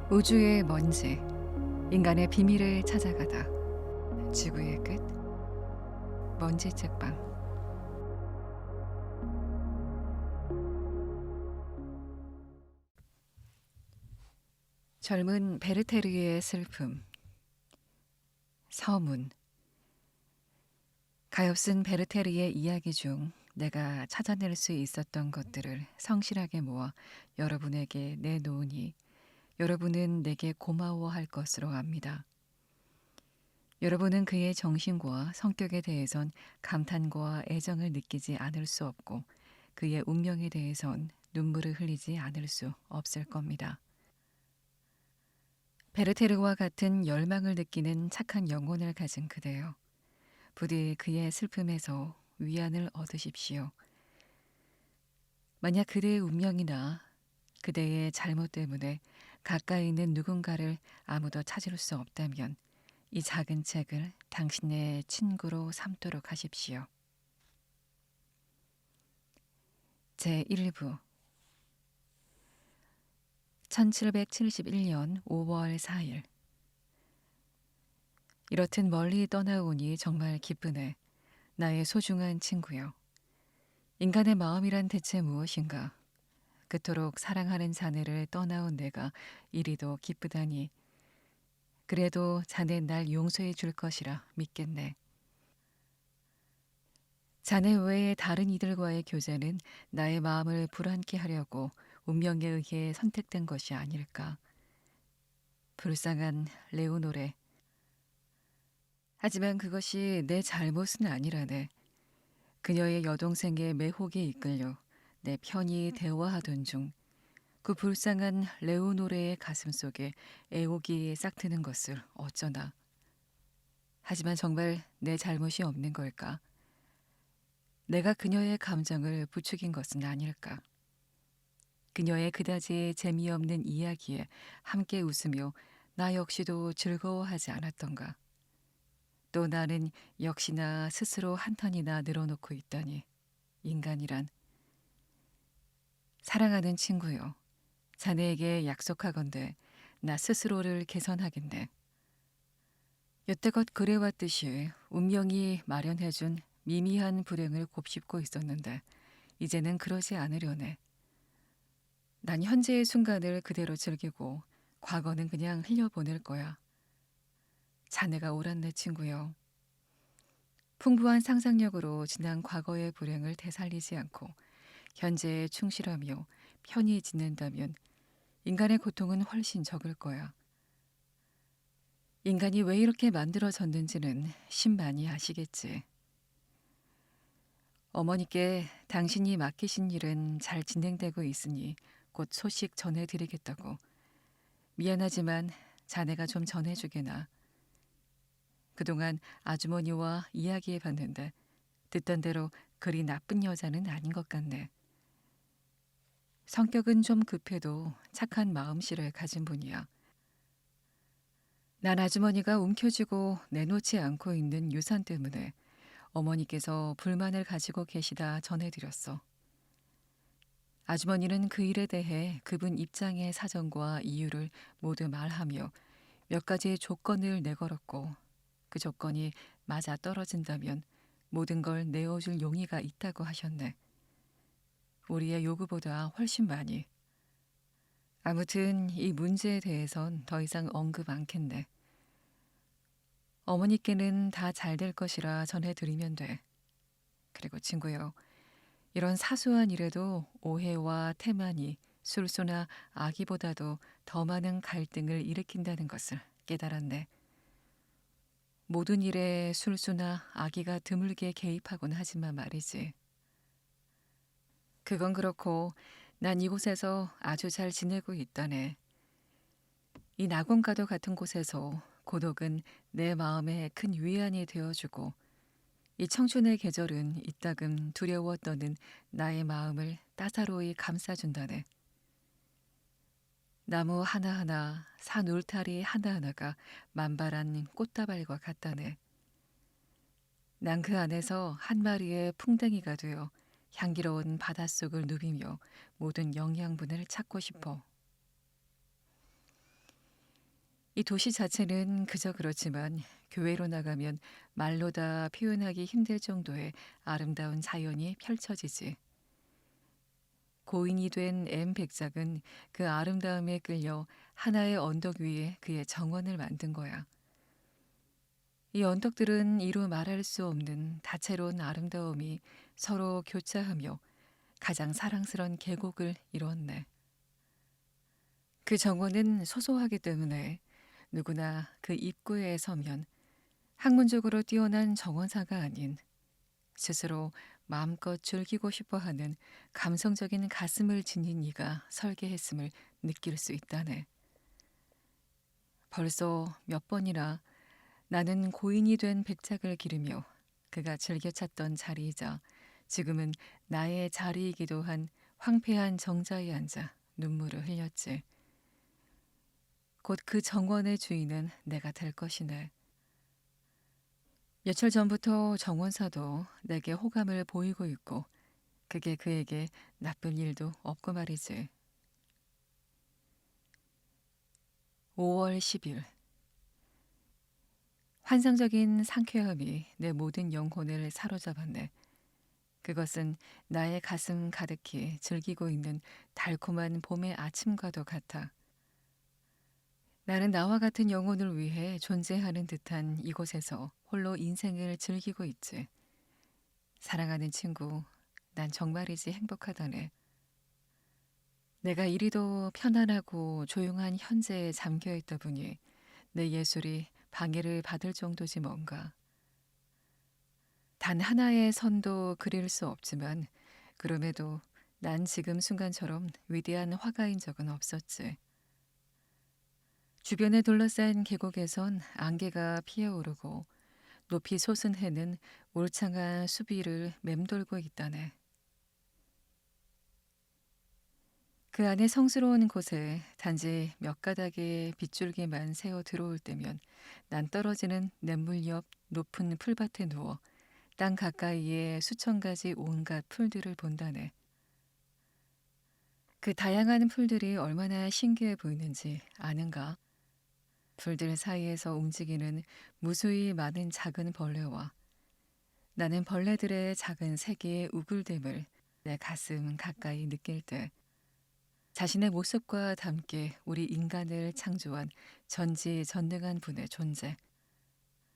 우주의 먼지, 인간의 비밀을 찾아가다. 지구의 끝, 먼지 책방. 젊은 베르테르의 슬픔. 서문. 가엾은 베르테르의 이야기 중 내가 찾아낼 수 있었던 것들을 성실하게 모아 여러분에게 내놓으니 여러분은 내게 고마워할 것으로 압니다. 여러분은 그의 정신과 성격에 대해선 감탄과 애정을 느끼지 않을 수 없고 그의 운명에 대해선 눈물을 흘리지 않을 수 없을 겁니다. 베르테르와 같은 열망을 느끼는 착한 영혼을 가진 그대여. 부디 그의 슬픔에서 위안을 얻으십시오. 만약 그대의 운명이나 그대의 잘못 때문에 가까이 있는 누군가를 아무도 찾을 수 없다면 이 작은 책을 당신의 친구로 삼도록 하십시오. 제1부 1771년 5월 4일. 이렇듯 멀리 떠나오니 정말 기쁘네. 나의 소중한 친구여. 인간의 마음이란 대체 무엇인가? 그토록 사랑하는 자네를 떠나온 내가 이리도 기쁘다니. 그래도 자네 날 용서해 줄 것이라 믿겠네. 자네 외에 다른 이들과의 교제는 나의 마음을 불안케 하려고 운명에 의해 선택된 것이 아닐까. 불쌍한 레오노레. 하지만 그것이 내 잘못은 아니라네. 그녀의 여동생의 매혹에 이끌려 내 편히 대화하던 중 그 불쌍한 레오노레의 가슴 속에 애옥이 싹트는 것을 어쩌나. 하지만 정말 내 잘못이 없는 걸까? 내가 그녀의 감정을 부추긴 것은 아닐까? 그녀의 그다지 재미없는 이야기에 함께 웃으며 나 역시도 즐거워하지 않았던가? 또 나는 역시나 스스로 한탄이나 늘어놓고 있다니. 인간이란. 사랑하는 친구요. 자네에게 약속하건대 나 스스로를 개선하겠네. 여태껏 그래왔듯이 운명이 마련해준 미미한 불행을 곱씹고 있었는데 이제는 그러지 않으려네. 난 현재의 순간을 그대로 즐기고 과거는 그냥 흘려보낼 거야. 자네가 옳았네 친구요. 풍부한 상상력으로 지난 과거의 불행을 되살리지 않고 현재에 충실하며 편히 지낸다면 인간의 고통은 훨씬 적을 거야. 인간이 왜 이렇게 만들어졌는지는 신만이 아시겠지. 어머니께 당신이 맡기신 일은 잘 진행되고 있으니 곧 소식 전해드리겠다고. 미안하지만 자네가 좀 전해주게나. 그동안 아주머니와 이야기해봤는데 듣던 대로 그리 나쁜 여자는 아닌 것 같네. 성격은 좀 급해도 착한 마음씨를 가진 분이야. 난 아주머니가 움켜쥐고 내놓지 않고 있는 유산 때문에 어머니께서 불만을 가지고 계시다 전해드렸어. 아주머니는 그 일에 대해 그분 입장의 사정과 이유를 모두 말하며 몇 가지의 조건을 내걸었고 그 조건이 맞아 떨어진다면 모든 걸 내어줄 용의가 있다고 하셨네. 우리의 요구보다 훨씬 많이. 아무튼 이 문제에 대해선 더 이상 언급 않겠네. 어머니께는 다 잘 될 것이라 전해드리면 돼. 그리고 친구요. 이런 사소한 일에도 오해와 태만이 술수나 악의보다도 더 많은 갈등을 일으킨다는 것을 깨달았네. 모든 일에 술수나 악의가 드물게 개입하곤 하지만 말이지. 그건 그렇고 난 이곳에서 아주 잘 지내고 있다네. 이 낙원과도 같은 곳에서 고독은 내 마음에 큰 위안이 되어주고 이 청춘의 계절은 이따금 두려워 떠는 나의 마음을 따사로이 감싸준다네. 나무 하나하나, 산 울타리 하나하나가 만발한 꽃다발과 같다네. 난 그 안에서 한 마리의 풍뎅이가 되어 향기로운 바닷속을 누비며 모든 영양분을 찾고 싶어. 이 도시 자체는 그저 그렇지만 교외로 나가면 말로 다 표현하기 힘들 정도의 아름다운 자연이 펼쳐지지. 고인이 된 M 백작은 그 아름다움에 끌려 하나의 언덕 위에 그의 정원을 만든 거야. 이 언덕들은 이루 말할 수 없는 다채로운 아름다움이 서로 교차하며 가장 사랑스런 계곡을 이루었네. 그 정원은 소소하기 때문에 누구나 그 입구에 서면 학문적으로 뛰어난 정원사가 아닌 스스로 마음껏 즐기고 싶어 하는 감성적인 가슴을 지닌 이가 설계했음을 느낄 수 있다네. 벌써 몇 번이나 나는 고인이 된 백작을 기르며 그가 즐겨 찾던 자리이자 지금은 나의 자리이기도 한 황폐한 정자에 앉아 눈물을 흘렸지. 곧 그 정원의 주인은 내가 될 것이네. 며칠 전부터 정원사도 내게 호감을 보이고 있고 그게 그에게 나쁜 일도 없고 말이지. 5월 10일. 환상적인 상쾌함이 내 모든 영혼을 사로잡았네. 그것은 나의 가슴 가득히 즐기고 있는 달콤한 봄의 아침과도 같아. 나는 나와 같은 영혼을 위해 존재하는 듯한 이곳에서 홀로 인생을 즐기고 있지. 사랑하는 친구, 난 정말이지 행복하다네. 내가 이리도 편안하고 조용한 현재에 잠겨 있다 보니 내 예술이 방해를 받을 정도지 뭔가. 단 하나의 선도 그릴 수 없지만 그럼에도 난 지금 순간처럼 위대한 화가인 적은 없었지. 주변에 둘러싼 계곡에선 안개가 피어오르고 높이 솟은 해는 울창한 수비를 맴돌고 있다네. 그 안에 성스러운 곳에 단지 몇 가닥의 빗줄기만 새어 들어올 때면 난 떨어지는 냇물 옆 높은 풀밭에 누워 땅 가까이에 수천 가지 온갖 풀들을 본다네. 그 다양한 풀들이 얼마나 신기해 보이는지 아는가? 풀들 사이에서 움직이는 무수히 많은 작은 벌레와 나는 벌레들의 작은 세계의 우글됨을 내 가슴 가까이 느낄 때 자신의 모습과 함께 우리 인간을 창조한 전지전능한 분의 존재,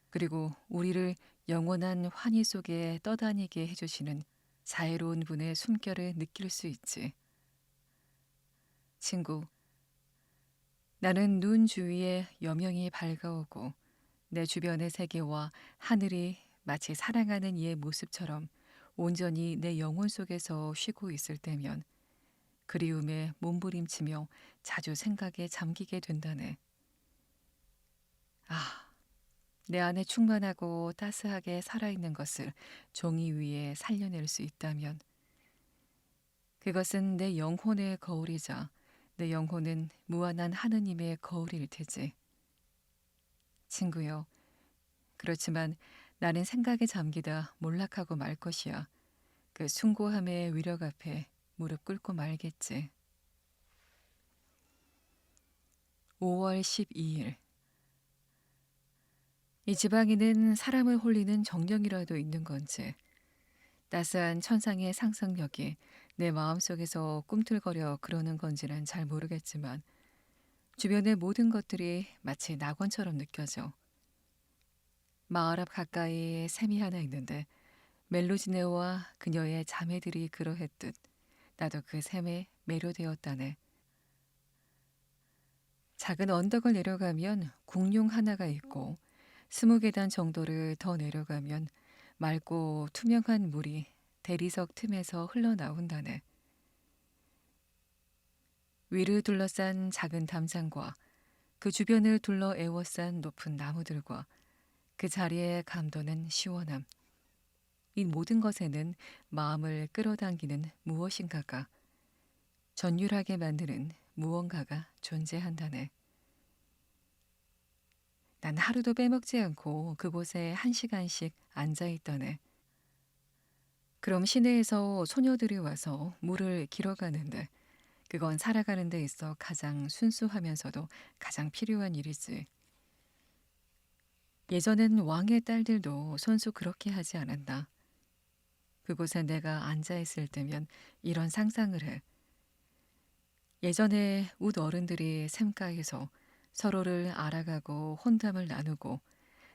그리고 우리를 영원한 환희 속에 떠다니게 해주시는 자애로운 분의 숨결을 느낄 수 있지. 친구, 나는 눈 주위에 여명이 밝아오고 내 주변의 세계와 하늘이 마치 사랑하는 이의 모습처럼 온전히 내 영혼 속에서 쉬고 있을 때면 그리움에 몸부림치며 자주 생각에 잠기게 된다네. 아, 내 안에 충만하고 따스하게 살아있는 것을 종이 위에 살려낼 수 있다면 그것은 내 영혼의 거울이자 내 영혼은 무한한 하느님의 거울일 테지. 친구여, 그렇지만 나는 생각에 잠기다 몰락하고 말 것이야. 그 숭고함의 위력 앞에 무릎 꿇고 말겠지. 5월 12일. 이 지방에는 사람을 홀리는 정령이라도 있는 건지 따스한 천상의 상상력이 내 마음속에서 꿈틀거려 그러는 건지는 잘 모르겠지만 주변의 모든 것들이 마치 낙원처럼 느껴져. 마을 앞 가까이에 샘이 하나 있는데 멜로지네와 그녀의 자매들이 그러했듯 나도 그 샘에 매료되었다네. 작은 언덕을 내려가면 궁룡 하나가 있고 20계단 정도를 더 내려가면 맑고 투명한 물이 대리석 틈에서 흘러나온다네. 위를 둘러싼 작은 담장과 그 주변을 둘러 에워싼 높은 나무들과 그 자리에 감도는 시원함. 이 모든 것에는 마음을 끌어당기는 무엇인가가 전율하게 만드는 무언가가 존재한다네. 난 하루도 빼먹지 않고 그곳에 1시간씩 앉아있다네. 그럼 시내에서 소녀들이 와서 물을 길어가는데 그건 살아가는 데 있어 가장 순수하면서도 가장 필요한 일이지. 예전엔 왕의 딸들도 손수 그렇게 하지 않았나. 그곳에 내가 앉아 있을 때면 이런 상상을 해. 예전에 웃 어른들이 샘가에서 서로를 알아가고 혼담을 나누고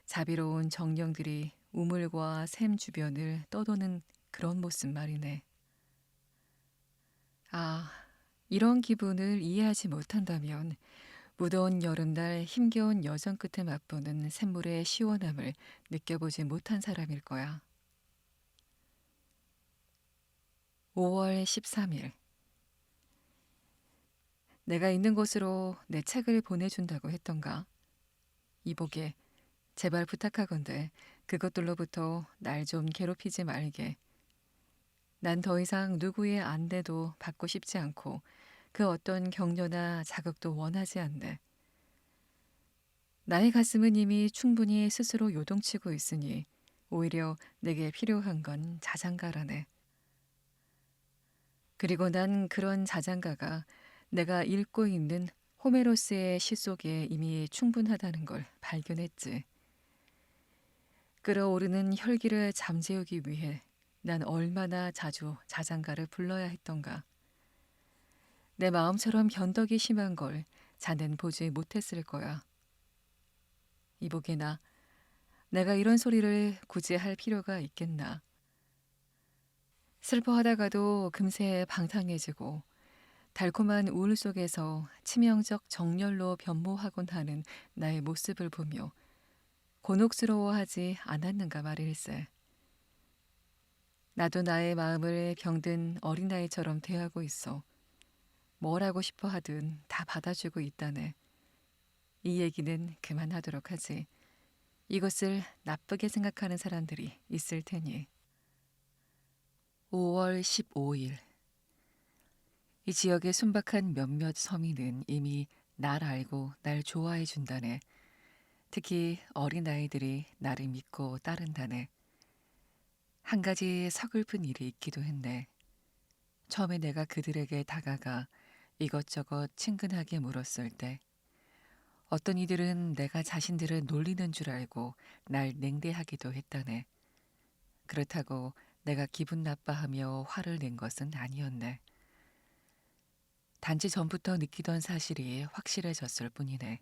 자비로운 정령들이 우물과 샘 주변을 떠도는 그런 모습 말이네. 아, 이런 기분을 이해하지 못한다면 무더운 여름날 힘겨운 여정 끝에 맛보는 샘물의 시원함을 느껴보지 못한 사람일 거야. 5월 13일. 내가 있는 곳으로 내 책을 보내준다고 했던가? 이보게, 제발 부탁하건대 그것들로부터 날 좀 괴롭히지 말게. 난 더 이상 누구의 안대도 받고 싶지 않고 그 어떤 격려나 자극도 원하지 않네. 나의 가슴은 이미 충분히 스스로 요동치고 있으니 오히려 내게 필요한 건 자장가라네. 그리고 난 그런 자장가가 내가 읽고 있는 호메로스의 시 속에 이미 충분하다는 걸 발견했지. 끓어오르는 혈기를 잠재우기 위해 난 얼마나 자주 자장가를 불러야 했던가. 내 마음처럼 변덕이 심한 걸 자넨 보지 못했을 거야. 이보게나 내가 이런 소리를 굳이 할 필요가 있겠나. 슬퍼하다가도 금세 방탕해지고 달콤한 우울 속에서 치명적 정열로 변모하곤 하는 나의 모습을 보며 곤혹스러워하지 않았는가 말일세. 나도 나의 마음을 병든 어린아이처럼 대하고 있어. 뭘 하고 싶어 하든 다 받아주고 있다네. 이 얘기는 그만하도록 하지. 이것을 나쁘게 생각하는 사람들이 있을 테니. 5월 15일. 이 지역의 순박한 몇몇 서민은 이미 날 알고 날 좋아해 준다네. 특히 어린아이들이 나를 믿고 따른다네. 한 가지 서글픈 일이 있기도 했네. 처음에 내가 그들에게 다가가 이것저것 친근하게 물었을 때 어떤 이들은 내가 자신들을 놀리는 줄 알고 날 냉대하기도 했다네. 그렇다고 내가 기분 나빠하며 화를 낸 것은 아니었네. 단지 전부터 느끼던 사실이 확실해졌을 뿐이네.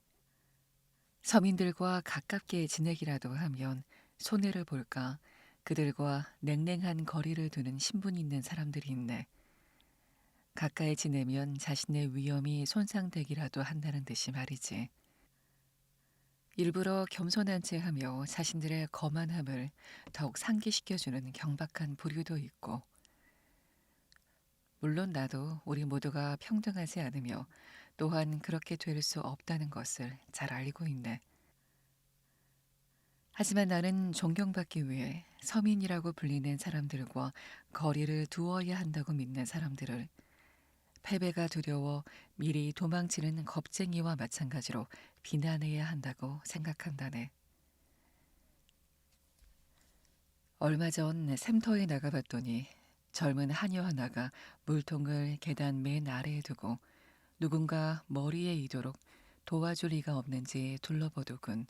서민들과 가깝게 지내기라도 하면 손해를 볼까 그들과 냉랭한 거리를 두는 신분 있는 사람들이 있네. 가까이 지내면 자신의 위험이 손상되기라도 한다는 듯이 말이지. 일부러 겸손한 체 하며 자신들의 거만함을 더욱 상기시켜주는 경박한 부류도 있고, 물론 나도 우리 모두가 평등하지 않으며 또한 그렇게 될 수 없다는 것을 잘 알고 있네. 하지만 나는 존경받기 위해 서민이라고 불리는 사람들과 거리를 두어야 한다고 믿는 사람들을 패배가 두려워 미리 도망치는 겁쟁이와 마찬가지로 비난해야 한다고 생각한다네. 얼마 전 샘터에 나가봤더니 젊은 하녀 하나가 물통을 계단 맨 아래에 두고 누군가 머리에 이도록 도와줄 리가 없는지 둘러보더군.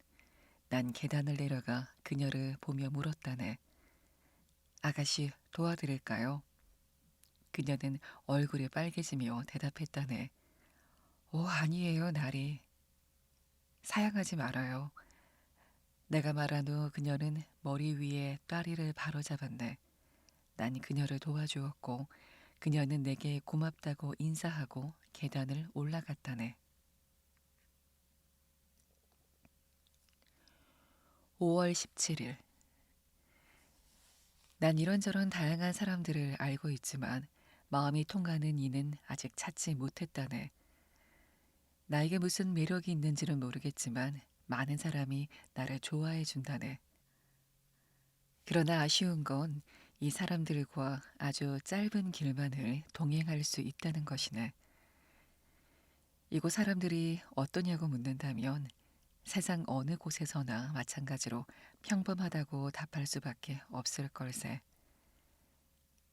난 계단을 내려가 그녀를 보며 물었다네. 아가씨 도와드릴까요? 그녀는 얼굴이 빨개지며 대답했다네. 오, 아니에요, 나리. 사양하지 말아요. 내가 말한 후 그녀는 머리 위에 다리를 바로잡았네. 난 그녀를 도와주었고 그녀는 내게 고맙다고 인사하고 계단을 올라갔다네. 5월 17일. 난 이런저런 다양한 사람들을 알고 있지만 마음이 통하는 이는 아직 찾지 못했다네. 나에게 무슨 매력이 있는지는 모르겠지만 많은 사람이 나를 좋아해 준다네. 그러나 아쉬운 건 이 사람들과 아주 짧은 길만을 동행할 수 있다는 것이네. 이곳 사람들이 어떠냐고 묻는다면 세상 어느 곳에서나 마찬가지로 평범하다고 답할 수밖에 없을 걸세.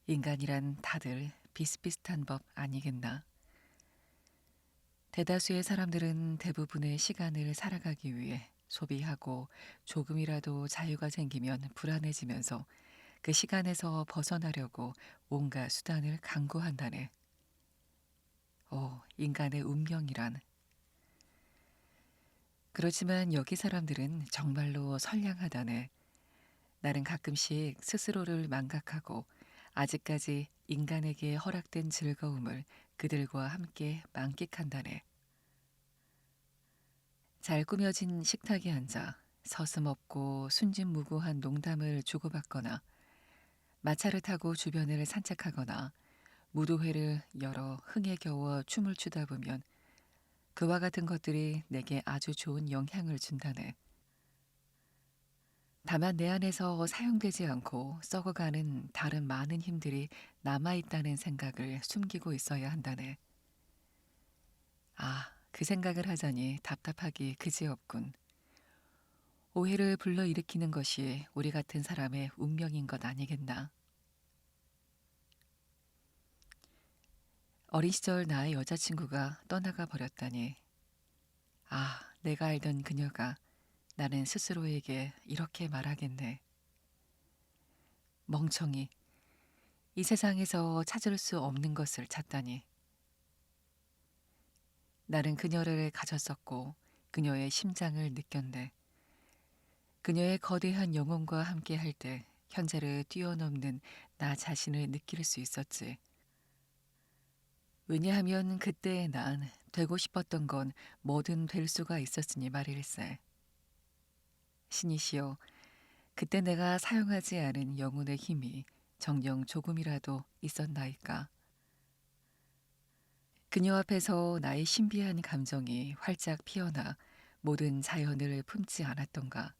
인간이란 다들 비슷비슷한 법 아니겠나? 대다수의 사람들은 대부분의 시간을 살아가기 위해 소비하고 조금이라도 자유가 생기면 불안해지면서 그 시간에서 벗어나려고 온갖 수단을 강구한다네. 인간의 운명이란. 그렇지만 여기 사람들은 정말로 선량하다네. 나는 가끔씩 스스로를 망각하고 아직까지 인간에게 허락된 즐거움을 그들과 함께 만끽한다네. 잘 꾸며진 식탁에 앉아 서슴없고 순진무구한 농담을 주고받거나 마차를 타고 주변을 산책하거나 무도회를 열어 흥에 겨워 춤을 추다 보면 그와 같은 것들이 내게 아주 좋은 영향을 준다네. 다만 내 안에서 사용되지 않고 썩어가는 다른 많은 힘들이 남아있다는 생각을 숨기고 있어야 한다네. 그 생각을 하자니 답답하기 그지없군. 오해를 불러일으키는 것이 우리 같은 사람의 운명인 것 아니겠나. 어린 시절 나의 여자친구가 떠나가 버렸다니. 내가 알던 그녀가 나는 스스로에게 이렇게 말하겠네. 멍청이, 이 세상에서 찾을 수 없는 것을 찾다니. 나는 그녀를 가졌었고 그녀의 심장을 느꼈네. 그녀의 거대한 영혼과 함께 할 때 현재를 뛰어넘는 나 자신을 느낄 수 있었지. 왜냐하면 그때의 난 되고 싶었던 건 뭐든 될 수가 있었으니 말일세. 신이시여, 그때 내가 사용하지 않은 영혼의 힘이 정녕 조금이라도 있었나이까. 그녀 앞에서 나의 신비한 감정이 활짝 피어나 모든 자연을 품지 않았던가.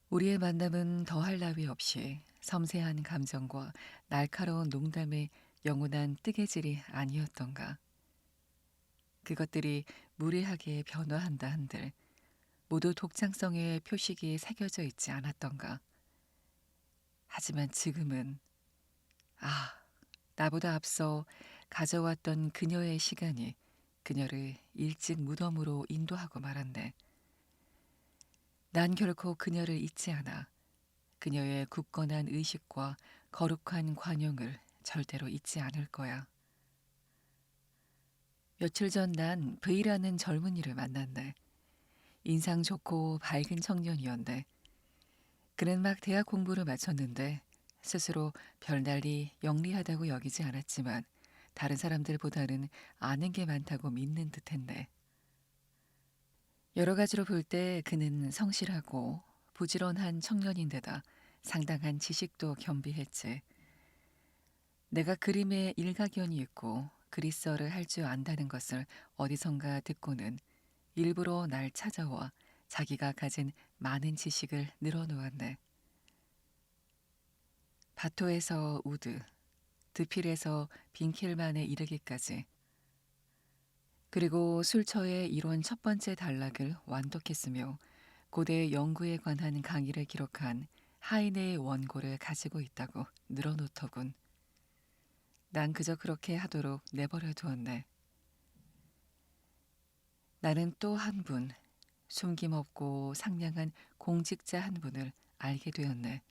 우리의 만남은 더할 나위 없이 섬세한 감정과 날카로운 농담의 영원한 뜨개질이 아니었던가. 그것들이 무례하게 변화한다 한들 모두 독창성의 표식이 새겨져 있지 않았던가. 하지만 지금은 나보다 앞서 가져왔던 그녀의 시간이 그녀를 일찍 무덤으로 인도하고 말았네. 난 결코 그녀를 잊지 않아. 그녀의 굳건한 의식과 거룩한 관용을 절대로 잊지 않을 거야. 며칠 전 난 브이라는 젊은이를 만났네. 인상 좋고 밝은 청년이었네. 그는 막 대학 공부를 마쳤는데 스스로 별날이 영리하다고 여기지 않았지만 다른 사람들보다는 아는 게 많다고 믿는 듯했네. 여러 가지로 볼 때 그는 성실하고 부지런한 청년인데다 상당한 지식도 겸비했지. 내가 그림에 일가견이 있고 그리스어를 할 줄 안다는 것을 어디선가 듣고는 일부러 날 찾아와 자기가 가진 많은 지식을 늘어놓았네. 바토에서 우드, 드필에서 빈킬만에 이르기까지. 그리고 술처의 이론 첫 번째 단락을 완독했으며 고대 연구에 관한 강의를 기록한 하이네의 원고를 가지고 있다고 늘어놓더군. 난 그저 그렇게 하도록 내버려 두었네. 나는 또 한 분, 숨김없고 상냥한 공직자 한 분을 알게 되었네.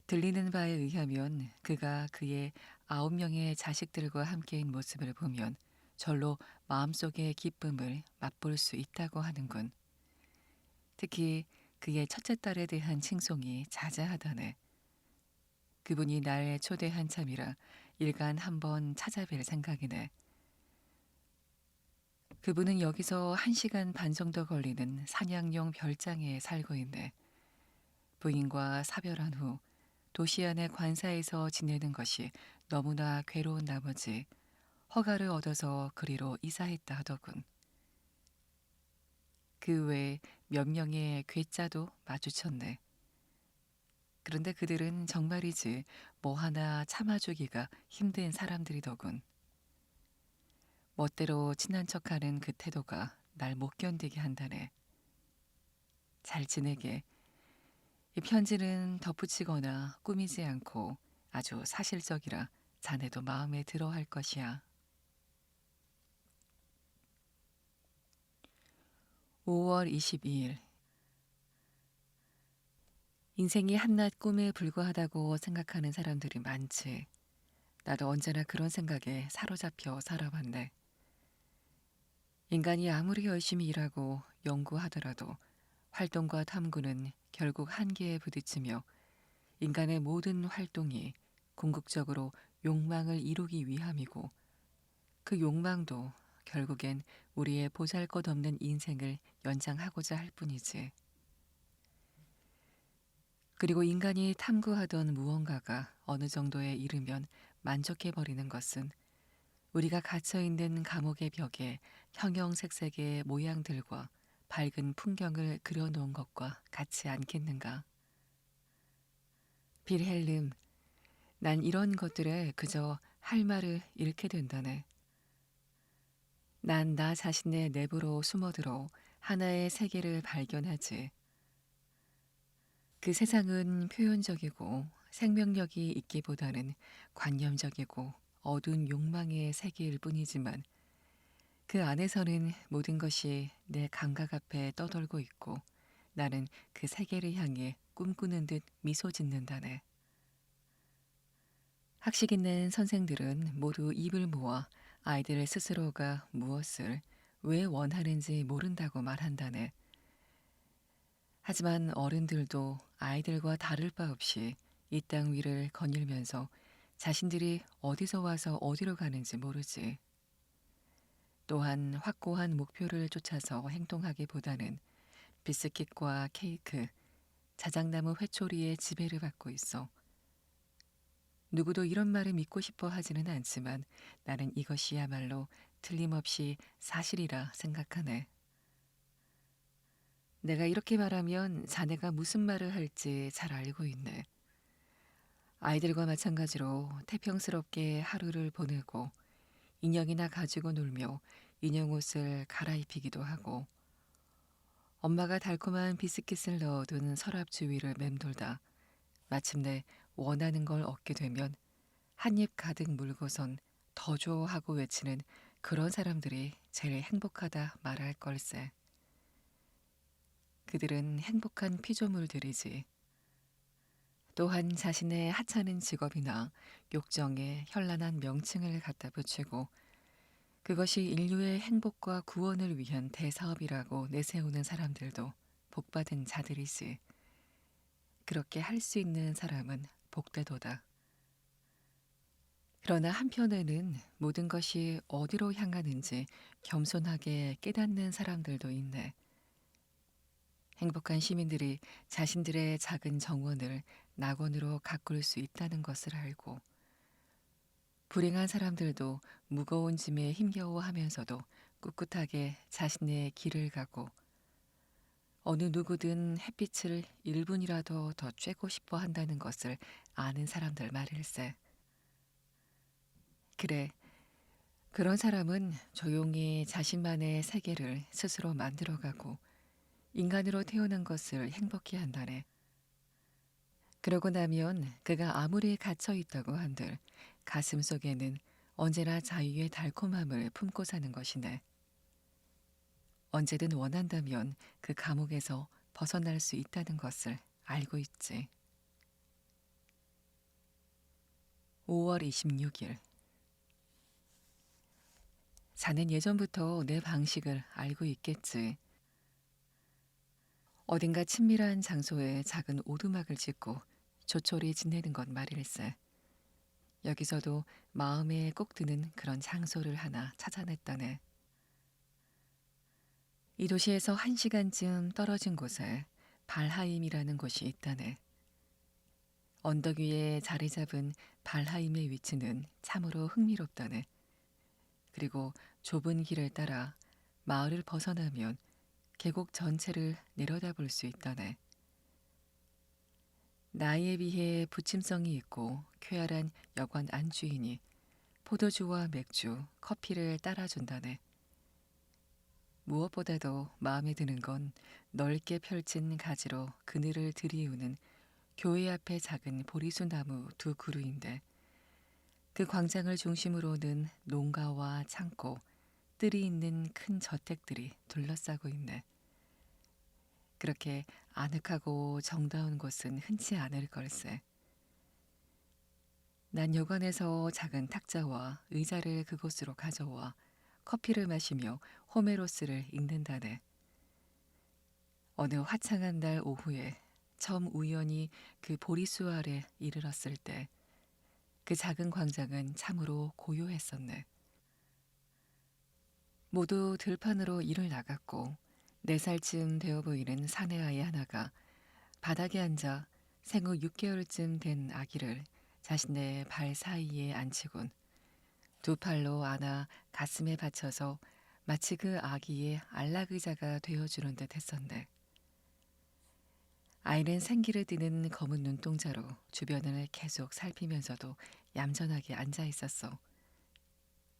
들리는 바에 의하면 그가 그의 9명의 자식들과 함께인 모습을 보면 절로 마음속의 기쁨을 맛볼 수 있다고 하는군. 특히 그의 첫째 딸에 대한 칭송이 자자하다네. 그분이 날 초대한 참이라 일간 한번 찾아뵐 생각이네. 그분은 여기서 1시간 반 정도 걸리는 산양용 별장에 살고 있네. 부인과 사별한 후 도시 안의 관사에서 지내는 것이 너무나 괴로운 나머지 허가를 얻어서 그리로 이사했다 하더군. 그 외에 몇 명의 괴짜도 마주쳤네. 그런데 그들은 정말이지 뭐 하나 참아주기가 힘든 사람들이더군. 멋대로 친한 척하는 그 태도가 날 못 견디게 한다네. 잘 지내게. 이 편지는 덧붙이거나 꾸미지 않고 아주 사실적이라 자네도 마음에 들어 할 것이야. 5월 22일. 인생이 한낱 꿈에 불과하다고 생각하는 사람들이 많지. 나도 언제나 그런 생각에 사로잡혀 살아왔네. 인간이 아무리 열심히 일하고 연구하더라도 활동과 탐구는 결국 한계에 부딪히며 인간의 모든 활동이 궁극적으로 욕망을 이루기 위함이고, 그 욕망도 결국엔 우리의 보잘것없는 인생을 연장하고자 할 뿐이지. 그리고 인간이 탐구하던 무언가가 어느 정도에 이르면 만족해버리는 것은 우리가 갇혀있는 감옥의 벽에 형형색색의 모양들과 밝은 풍경을 그려놓은 것과 같지 않겠는가. 빌헬름, 난 이런 것들에 그저 할 말을 잃게 된다네. 난 나 자신의 내부로 숨어들어 하나의 세계를 발견하지. 그 세상은 표현적이고 생명력이 있기보다는 관념적이고 어두운 욕망의 세계일 뿐이지만, 그 안에서는 모든 것이 내 감각 앞에 떠돌고 있고 나는 그 세계를 향해 꿈꾸는 듯 미소 짓는다네. 학식 있는 선생들은 모두 입을 모아 아이들 스스로가 무엇을 왜 원하는지 모른다고 말한다네. 하지만 어른들도 아이들과 다를 바 없이 이 땅 위를 거닐면서 자신들이 어디서 와서 어디로 가는지 모르지. 또한 확고한 목표를 쫓아서 행동하기보다는 비스킷과 케이크, 자작나무 회초리의 지배를 받고 있어. 누구도 이런 말을 믿고 싶어 하지는 않지만 나는 이것이야말로 틀림없이 사실이라 생각하네. 내가 이렇게 말하면 자네가 무슨 말을 할지 잘 알고 있네. 아이들과 마찬가지로 태평스럽게 하루를 보내고 인형이나 가지고 놀며 인형 옷을 갈아입히기도 하고, 엄마가 달콤한 비스킷을 넣어둔 서랍 주위를 맴돌다 마침내 원하는 걸 얻게 되면 한 입 가득 물고선 더 줘 하고 외치는 그런 사람들이 제일 행복하다 말할 걸세. 그들은 행복한 피조물들이지. 또한 자신의 하찮은 직업이나 욕정에 현란한 명칭을 갖다 붙이고 그것이 인류의 행복과 구원을 위한 대사업이라고 내세우는 사람들도 복받은 자들이지. 그렇게 할 수 있는 사람은 복되도다. 그러나 한편에는 모든 것이 어디로 향하는지 겸손하게 깨닫는 사람들도 있네. 행복한 시민들이 자신들의 작은 정원을 낙원으로 가꿀 수 있다는 것을 알고, 불행한 사람들도 무거운 짐에 힘겨워하면서도 꿋꿋하게 자신의 길을 가고, 어느 누구든 햇빛을 1분이라도 더 쬐고 싶어 한다는 것을 아는 사람들 말일세. 그래, 그런 사람은 조용히 자신만의 세계를 스스로 만들어가고 인간으로 태어난 것을 행복해 한다네. 그러고 나면 그가 아무리 갇혀 있다고 한들 가슴 속에는 언제나 자유의 달콤함을 품고 사는 것이네. 언제든 원한다면 그 감옥에서 벗어날 수 있다는 것을 알고 있지. 5월 26일. 자넨 예전부터 내 방식을 알고 있겠지. 어딘가 친밀한 장소에 작은 오두막을 짓고 조촐히 지내는 것 말일세. 여기서도 마음에 꼭 드는 그런 장소를 하나 찾아냈다네. 이 도시에서 1시간쯤 떨어진 곳에 발하임이라는 곳이 있다네. 언덕 위에 자리 잡은 발하임의 위치는 참으로 흥미롭다네. 그리고 좁은 길을 따라 마을을 벗어나면 계곡 전체를 내려다볼 수 있다네. 나이에 비해 부침성이 있고 쾌활한 여관 안주인이 포도주와 맥주, 커피를 따라준다네. 무엇보다도 마음에 드는 건 넓게 펼친 가지로 그늘을 들이우는 교회 앞의 작은 보리수 나무 2그루인데, 그 광장을 중심으로는 농가와 창고, 뜰이 있는 큰 저택들이 둘러싸고 있네. 그렇게 아늑하고 정다운 곳은 흔치 않을 걸세. 난 여관에서 작은 탁자와 의자를 그곳으로 가져와 커피를 마시며 호메로스를 읽는다네. 어느 화창한 날 오후에 처음 우연히 그 보리수 아래 이르렀을 때 그 작은 광장은 참으로 고요했었네. 모두 들판으로 일을 나갔고 4살쯤 되어 보이는 사내 아이 하나가 바닥에 앉아 생후 6개월쯤 된 아기를 자신의 발 사이에 앉히곤 두 팔로 안아 가슴에 받쳐서 마치 그 아기의 안락의자가 되어주는 듯 했었네. 아이는 생기를 띠는 검은 눈동자로 주변을 계속 살피면서도 얌전하게 앉아 있었어.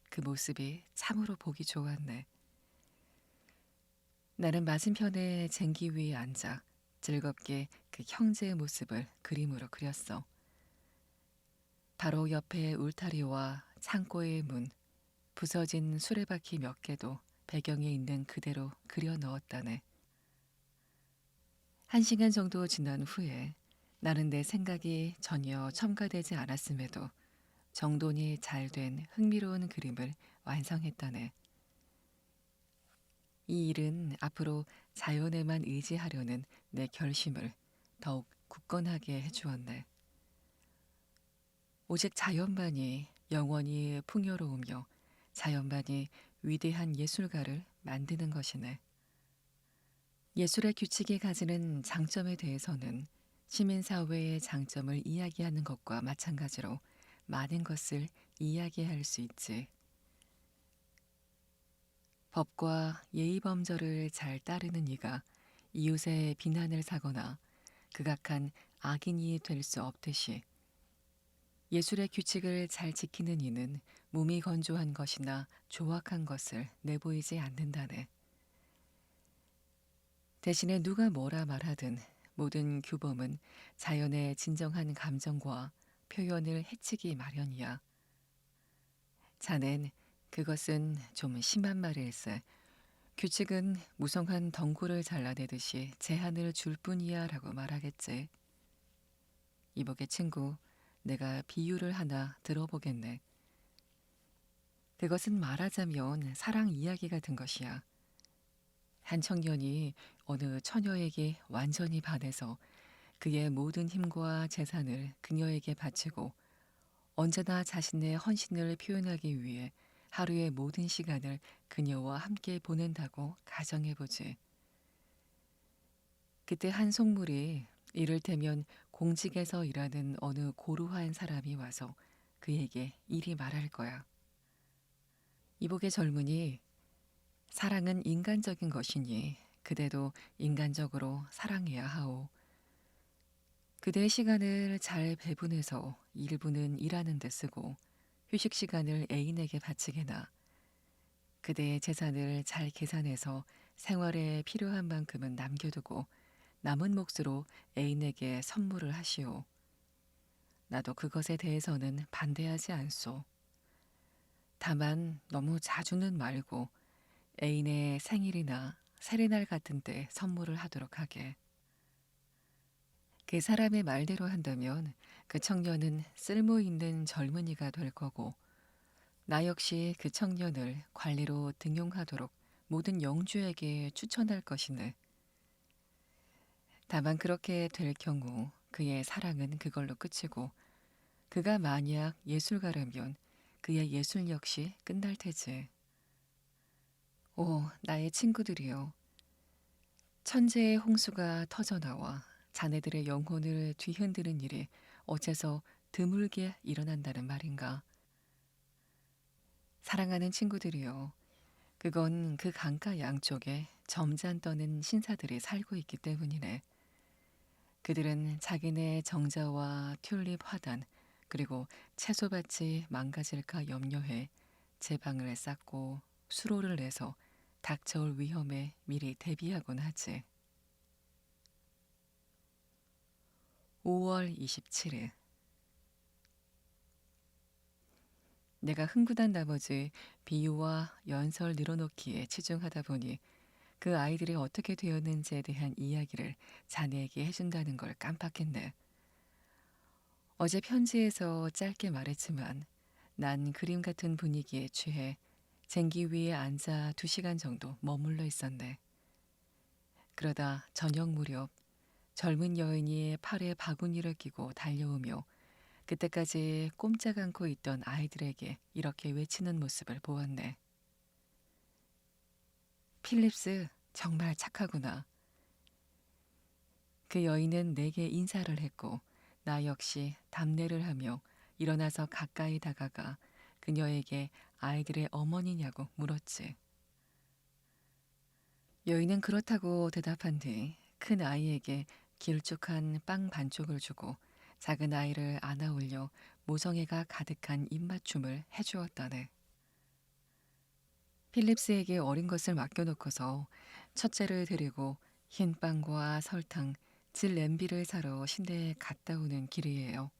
그 모습이 참으로 보기 좋았네. 나는 맞은편에 쟁기 위에 앉아 즐겁게 그 형제의 모습을 그림으로 그렸어. 바로 옆에 울타리와 창고의 문, 부서진 수레바퀴 몇 개도 배경에 있는 그대로 그려 넣었다네. 1시간 정도 지난 후에 나는 내 생각이 전혀 첨가되지 않았음에도 정돈이 잘 된 흥미로운 그림을 완성했다네. 이 일은 앞으로 자연에만 의지하려는 내 결심을 더욱 굳건하게 해주었네. 오직 자연만이 영원히 풍요로우며 자연만이 위대한 예술가를 만드는 것이네. 예술의 규칙이 가지는 장점에 대해서는 시민사회의 장점을 이야기하는 것과 마찬가지로 많은 것을 이야기할 수 있지. 법과 예의범절을 잘 따르는 이가 이웃의 비난을 사거나 극악한 악인이 될 수 없듯이 예술의 규칙을 잘 지키는 이는 몸이 건조한 것이나 조악한 것을 내보이지 않는다네. 대신에 누가 뭐라 말하든 모든 규범은 자연의 진정한 감정과 표현을 해치기 마련이야. 자넨 그것은 좀 심한 말일세. 규칙은 무성한 덩굴을 잘라내듯이 제한을 줄 뿐이야 라고 말하겠지. 이보게 친구, 내가 비유를 하나 들어보겠네. 그것은 말하자면 사랑 이야기 같은 것이야. 한 청년이 어느 처녀에게 완전히 반해서 그의 모든 힘과 재산을 그녀에게 바치고 언제나 자신의 헌신을 표현하기 위해 하루의 모든 시간을 그녀와 함께 보낸다고 가정해보지. 그때 한 속물이 이를테면 공직에서 일하는 어느 고루한 사람이 와서 그에게 이리 말할 거야. 이복의 젊은이, 사랑은 인간적인 것이니 그대도 인간적으로 사랑해야 하오. 그대의 시간을 잘 배분해서 일부는 일하는 데 쓰고 휴식 시간을 애인에게 바치게나 그대의 재산을 잘 계산해서 생활에 필요한 만큼은 남겨두고 남은 몫으로 애인에게 선물을 하시오. 나도 그것에 대해서는 반대하지 않소. 다만 너무 자주는 말고 애인의 생일이나 세례날 같은 때 선물을 하도록 하게. 그 사람의 말대로 한다면 그 청년은 쓸모 있는 젊은이가 될 거고 나 역시 그 청년을 관리로 등용하도록 모든 영주에게 추천할 것이네. 다만 그렇게 될 경우 그의 사랑은 그걸로 끝이고 그가 만약 예술가라면 그의 예술 역시 끝날 테지. 오, 나의 친구들이여. 천재의 홍수가 터져나와 자네들의 영혼을 뒤흔드는 일이 어째서 드물게 일어난다는 말인가. 사랑하는 친구들이여. 그건 그 강가 양쪽에 점잖 떠는 신사들이 살고 있기 때문이네. 그들은 자기네 정자와 튤립 화단 그리고 채소밭이 망가질까 염려해 제방을 쌓고 수로를 내서 닥쳐올 위험에 미리 대비하곤 하지. 5월 27일. 내가 흥분한 나머지 비유와 연설 늘어놓기에 치중하다 보니 그 아이들이 어떻게 되었는지에 대한 이야기를 자네에게 해준다는 걸 깜빡했네. 어제 편지에서 짧게 말했지만 난 그림 같은 분위기에 취해 쟁기 위에 앉아 2시간 정도 머물러 있었네. 그러다 저녁 무렵 젊은 여인이 팔에 바구니를 끼고 달려오며 그때까지 꼼짝 않고 있던 아이들에게 이렇게 외치는 모습을 보았네. 필립스, 정말 착하구나. 그 여인은 내게 인사를 했고 나 역시 답례를 하며 일어나서 가까이 다가가 그녀에게 아이들의 어머니냐고 물었지. 여인은 그렇다고 대답한 뒤 큰 아이에게 길쭉한 빵 반쪽을 주고 작은 아이를 안아 올려 모성애가 가득한 입맞춤을 해주었다네. 필립스에게 어린 것을 맡겨놓고서 첫째를 데리고 흰 빵과 설탕, 질 냄비를 사러 시내에 갔다 오는 길이에요.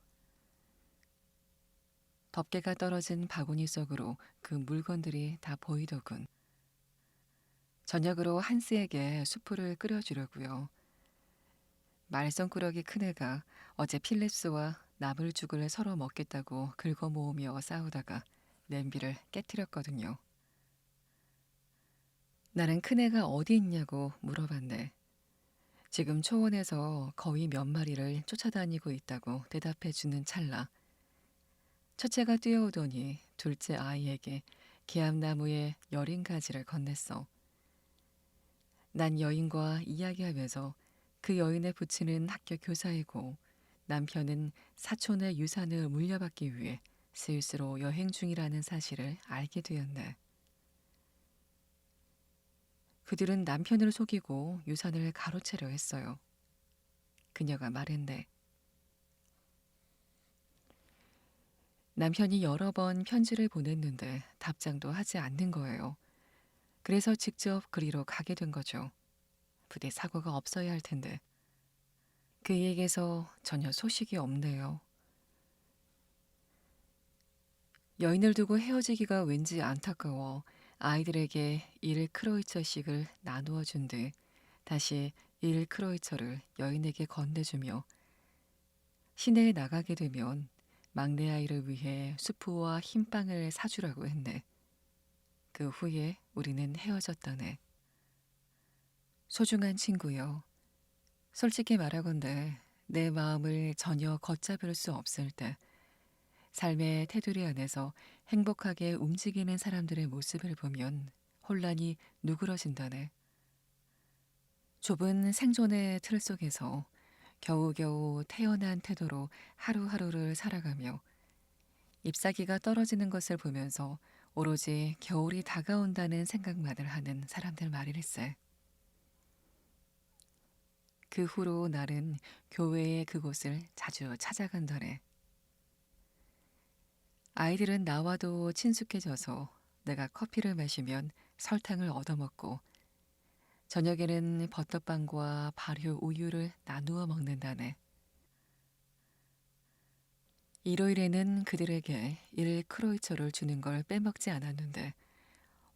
덮개가 떨어진 바구니 속으로 그 물건들이 다 보이더군. 저녁으로 한스에게 수프를 끓여주려고요. 말썽꾸러기 큰애가 어제 필립스와 나물죽을 서로 먹겠다고 긁어 모으며 싸우다가 냄비를 깨뜨렸거든요. 나는 큰애가 어디 있냐고 물어봤네. 지금 초원에서 거위 몇 마리를 쫓아다니고 있다고 대답해 주는 찰나 첫째가 뛰어오더니 둘째 아이에게 개암나무에 여린 가지를 건넸어. 난 여인과 이야기하면서 그 여인의 부친은 학교 교사이고 남편은 사촌의 유산을 물려받기 위해 스위스로 여행 중이라는 사실을 알게 되었네. 그들은 남편을 속이고 유산을 가로채려 했어요. 그녀가 말했네. 남편이 여러 번 편지를 보냈는데 답장도 하지 않는 거예요. 그래서 직접 그리로 가게 된 거죠. 부디 사고가 없어야 할 텐데. 그에게서 전혀 소식이 없네요. 여인을 두고 헤어지기가 왠지 안타까워 아이들에게 1크로이처씩을 나누어 준 뒤 다시 1크로이처를 여인에게 건네주며 시내에 나가게 되면 막내 아이를 위해 수프와 흰빵을 사주라고 했네. 그 후에 우리는 헤어졌다네. 소중한 친구여. 솔직히 말하건대 내 마음을 전혀 걷잡을 수 없을 때 삶의 테두리 안에서 행복하게 움직이는 사람들의 모습을 보면 혼란이 누그러진다네. 좁은 생존의 틀 속에서 겨우겨우 태어난 태도로 하루하루를 살아가며 잎사귀가 떨어지는 것을 보면서 오로지 겨울이 다가온다는 생각만을 하는 사람들 말일세. 그 후로 나는 교회의 그곳을 자주 찾아간다네. 아이들은 나와도 친숙해져서 내가 커피를 마시면 설탕을 얻어먹고 저녁에는 버터빵과 발효 우유를 나누어 먹는다네. 일요일에는 그들에게 1크로이처를 주는 걸 빼먹지 않았는데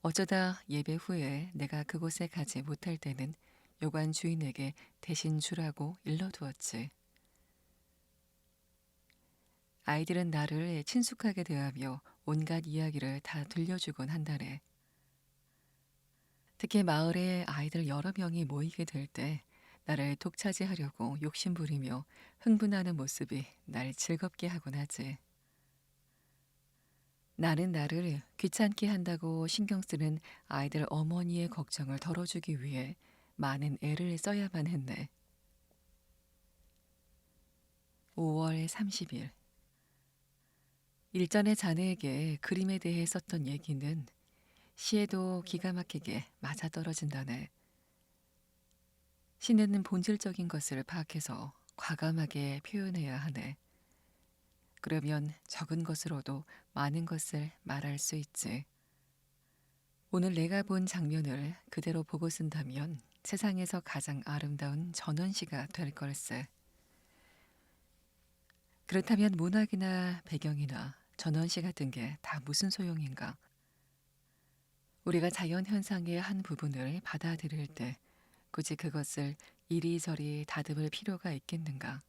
어쩌다 예배 후에 내가 그곳에 가지 못할 때는 요관 주인에게 대신 주라고 일러두었지. 아이들은 나를 친숙하게 대하며 온갖 이야기를 다 들려주곤 한다네. 특히 마을에 아이들 여러 명이 모이게 될 때 나를 독차지하려고 욕심부리며 흥분하는 모습이 날 즐겁게 하곤 하지. 나는 나를 귀찮게 한다고 신경 쓰는 아이들 어머니의 걱정을 덜어주기 위해 많은 애를 써야만 했네. 5월 30일. 일전에 자네에게 그림에 대해 썼던 얘기는 시에도 기가 막히게 맞아떨어진다네. 시는 본질적인 것을 파악해서 과감하게 표현해야 하네. 그러면 적은 것으로도 많은 것을 말할 수 있지. 오늘 내가 본 장면을 그대로 보고 쓴다면 세상에서 가장 아름다운 전원시가 될 걸세. 그렇다면 문학이나 배경이나 전원시 같은 게 다 무슨 소용인가? 우리가 자연 현상의 한 부분을 받아들일 때 굳이 그것을 이리저리 다듬을 필요가 있겠는가?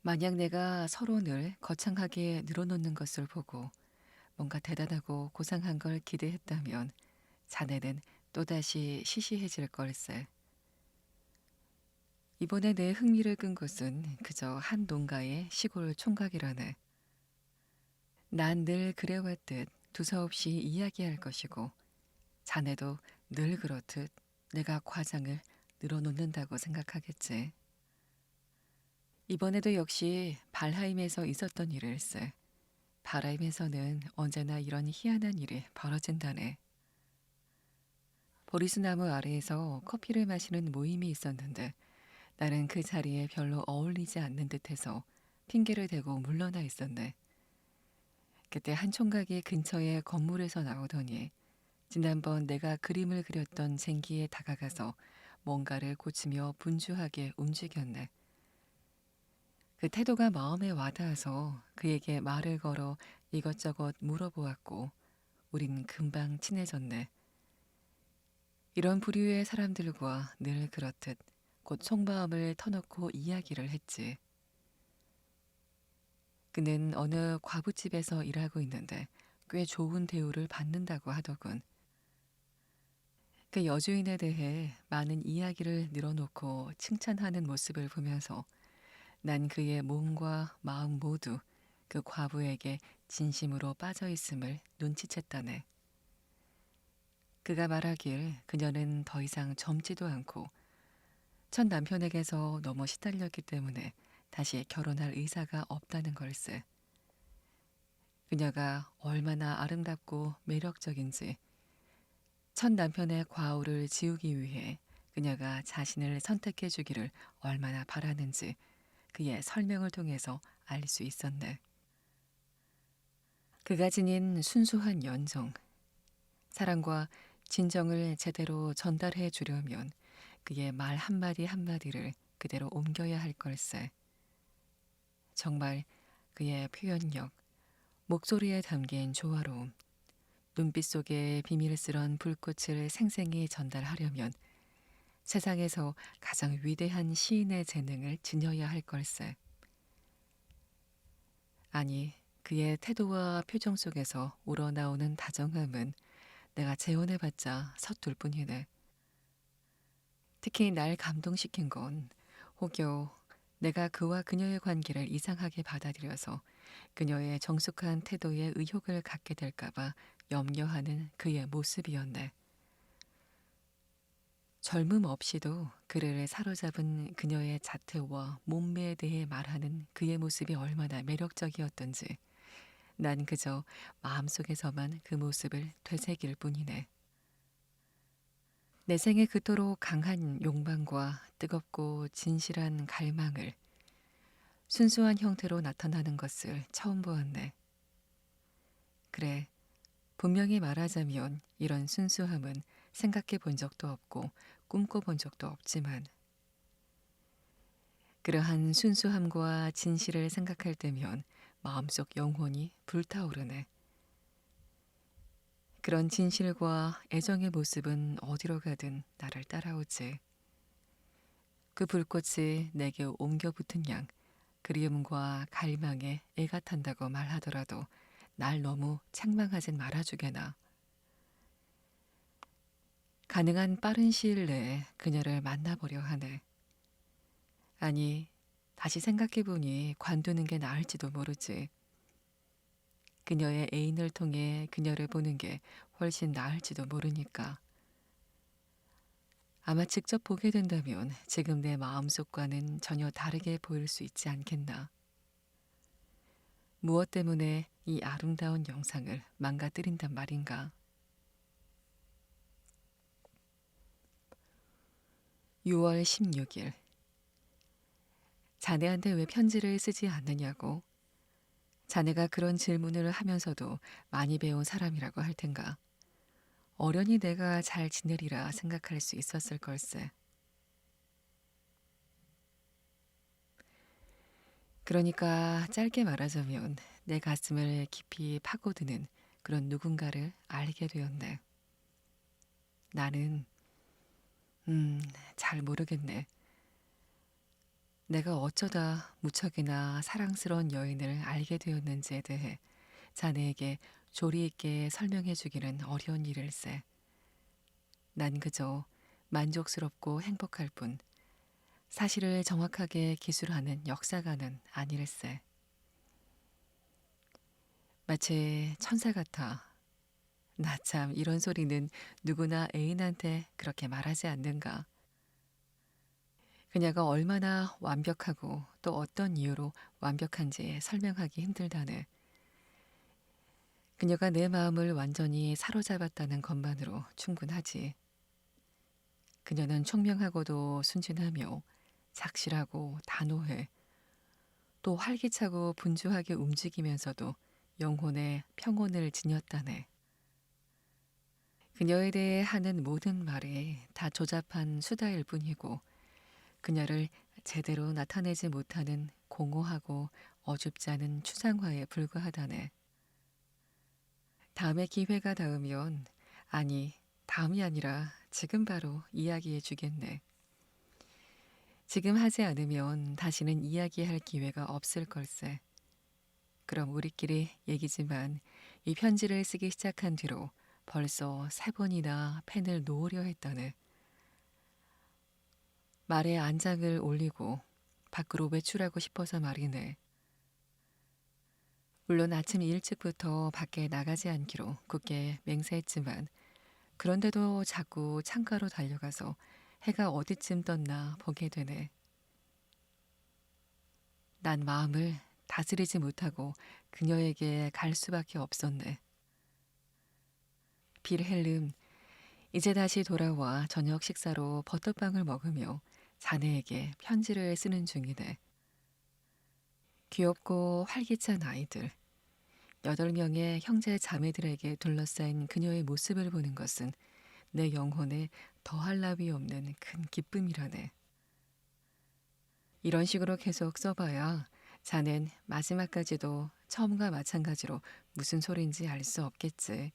만약 내가 서론을 거창하게 늘어놓는 것을 보고 뭔가 대단하고 고상한 걸 기대했다면 자네는 또다시 시시해질 걸세. 이번에 내 흥미를 끈 것은 그저 한 농가의 시골 총각이라네. 난 늘 그래왔듯 두서없이 이야기할 것이고 자네도 늘 그렇듯 내가 과장을 늘어놓는다고 생각하겠지. 이번에도 역시 발하임에서 있었던 일일세. 발하임에서는 언제나 이런 희한한 일이 벌어진다네. 보리수나무 아래에서 커피를 마시는 모임이 있었는데 나는 그 자리에 별로 어울리지 않는 듯해서 핑계를 대고 물러나 있었네. 그때 한 총각이 근처의 건물에서 나오더니 지난번 내가 그림을 그렸던 쟁기에 다가가서 뭔가를 고치며 분주하게 움직였네. 그 태도가 마음에 와닿아서 그에게 말을 걸어 이것저것 물어보았고 우린 금방 친해졌네. 이런 부류의 사람들과 늘 그렇듯 곧 속마음을 터놓고 이야기를 했지. 그는 어느 과부집에서 일하고 있는데 꽤 좋은 대우를 받는다고 하더군. 그 여주인에 대해 많은 이야기를 늘어놓고 칭찬하는 모습을 보면서 난 그의 몸과 마음 모두 그 과부에게 진심으로 빠져 있음을 눈치챘다네. 그가 말하길 그녀는 더 이상 젊지도 않고 첫 남편에게서 너무 시달렸기 때문에 다시 결혼할 의사가 없다는 걸세. 그녀가 얼마나 아름답고 매력적인지 첫 남편의 과오를 지우기 위해 그녀가 자신을 선택해 주기를 얼마나 바라는지 그의 설명을 통해서 알 수 있었네. 그가 지닌 순수한 연정, 사랑과 진정을 제대로 전달해 주려면 그의 말 한마디 한마디를 그대로 옮겨야 할 걸세. 정말 그의 표현력, 목소리에 담긴 조화로움, 눈빛 속에 비밀스런 불꽃을 생생히 전달하려면 세상에서 가장 위대한 시인의 재능을 지녀야 할 걸세. 아니, 그의 태도와 표정 속에서 우러나오는 다정함은 내가 재혼해봤자 서툴 뿐이네. 특히 날 감동시킨 건 혹여 내가 그와 그녀의 관계를 이상하게 받아들여서 그녀의 정숙한 태도에 의혹을 갖게 될까봐 염려하는 그의 모습이었네. 젊음 없이도 그를 사로잡은 그녀의 자태와 몸매에 대해 말하는 그의 모습이 얼마나 매력적이었던지 난 그저 마음속에서만 그 모습을 되새길 뿐이네. 내 생에 그토록 강한 욕망과 뜨겁고 진실한 갈망을 순수한 형태로 나타나는 것을 처음 보았네. 그래, 분명히 말하자면 이런 순수함은 생각해 본 적도 없고 꿈꿔 본 적도 없지만 그러한 순수함과 진실을 생각할 때면 마음속 영혼이 불타오르네. 그런 진실과 애정의 모습은 어디로 가든 나를 따라오지. 그 불꽃이 내게 옮겨 붙은 양 그리움과 갈망에 애가 탄다고 말하더라도 날 너무 책망하진 말아주게나. 가능한 빠른 시일 내에 그녀를 만나보려 하네. 아니, 다시 생각해보니 관두는 게 나을지도 모르지. 그녀의 애인을 통해 그녀를 보는 게 훨씬 나을지도 모르니까. 아마 직접 보게 된다면 지금 내 마음속과는 전혀 다르게 보일 수 있지 않겠나. 무엇 때문에 이 아름다운 영상을 망가뜨린단 말인가. 6월 16일. 자네한테 왜 편지를 쓰지 않느냐고. 자네가 그런 질문을 하면서도 많이 배운 사람이라고 할 텐가. 어련히 내가 잘 지내리라 생각할 수 있었을 걸세. 그러니까 짧게 말하자면 내 가슴을 깊이 파고드는 그런 누군가를 알게 되었네. 나는, 음, 잘 모르겠네. 내가 어쩌다 무척이나 사랑스러운 여인을 알게 되었는지에 대해 자네에게 조리 있게 설명해 주기는 어려운 일일세. 난 그저 만족스럽고 행복할 뿐 사실을 정확하게 기술하는 역사가는 아니랬세. 마치 천사 같아. 나 참 이런 소리는 누구나 애인한테 그렇게 말하지 않는가. 그녀가 얼마나 완벽하고 또 어떤 이유로 완벽한지 설명하기 힘들다네. 그녀가 내 마음을 완전히 사로잡았다는 것만으로 충분하지. 그녀는 총명하고도 순진하며 착실하고 단호해. 또 활기차고 분주하게 움직이면서도 영혼의 평온을 지녔다네. 그녀에 대해 하는 모든 말이 다 조잡한 수다일 뿐이고 그녀를 제대로 나타내지 못하는 공허하고 어줍지 않은 추상화에 불과하다네. 다음에 기회가 닿으면, 아니, 다음이 아니라 지금 바로 이야기해 주겠네. 지금 하지 않으면 다시는 이야기할 기회가 없을 걸세. 그럼 우리끼리 얘기지만 이 편지를 쓰기 시작한 뒤로 벌써 3번이나 펜을 놓으려 했다네. 말에 안장을 올리고 밖으로 외출하고 싶어서 말이네. 물론 아침 일찍부터 밖에 나가지 않기로 굳게 맹세했지만 그런데도 자꾸 창가로 달려가서 해가 어디쯤 떴나 보게 되네. 난 마음을 다스리지 못하고 그녀에게 갈 수밖에 없었네. 빌헬름, 이제 다시 돌아와 저녁 식사로 버터빵을 먹으며 자네에게 편지를 쓰는 중이네. 귀엽고 활기찬 아이들, 8명의 형제 자매들에게 둘러싸인 그녀의 모습을 보는 것은 내 영혼에 더할 나위 없는 큰 기쁨이라네. 이런 식으로 계속 써봐야 자넨 마지막까지도 처음과 마찬가지로 무슨 소리인지 알 수 없겠지.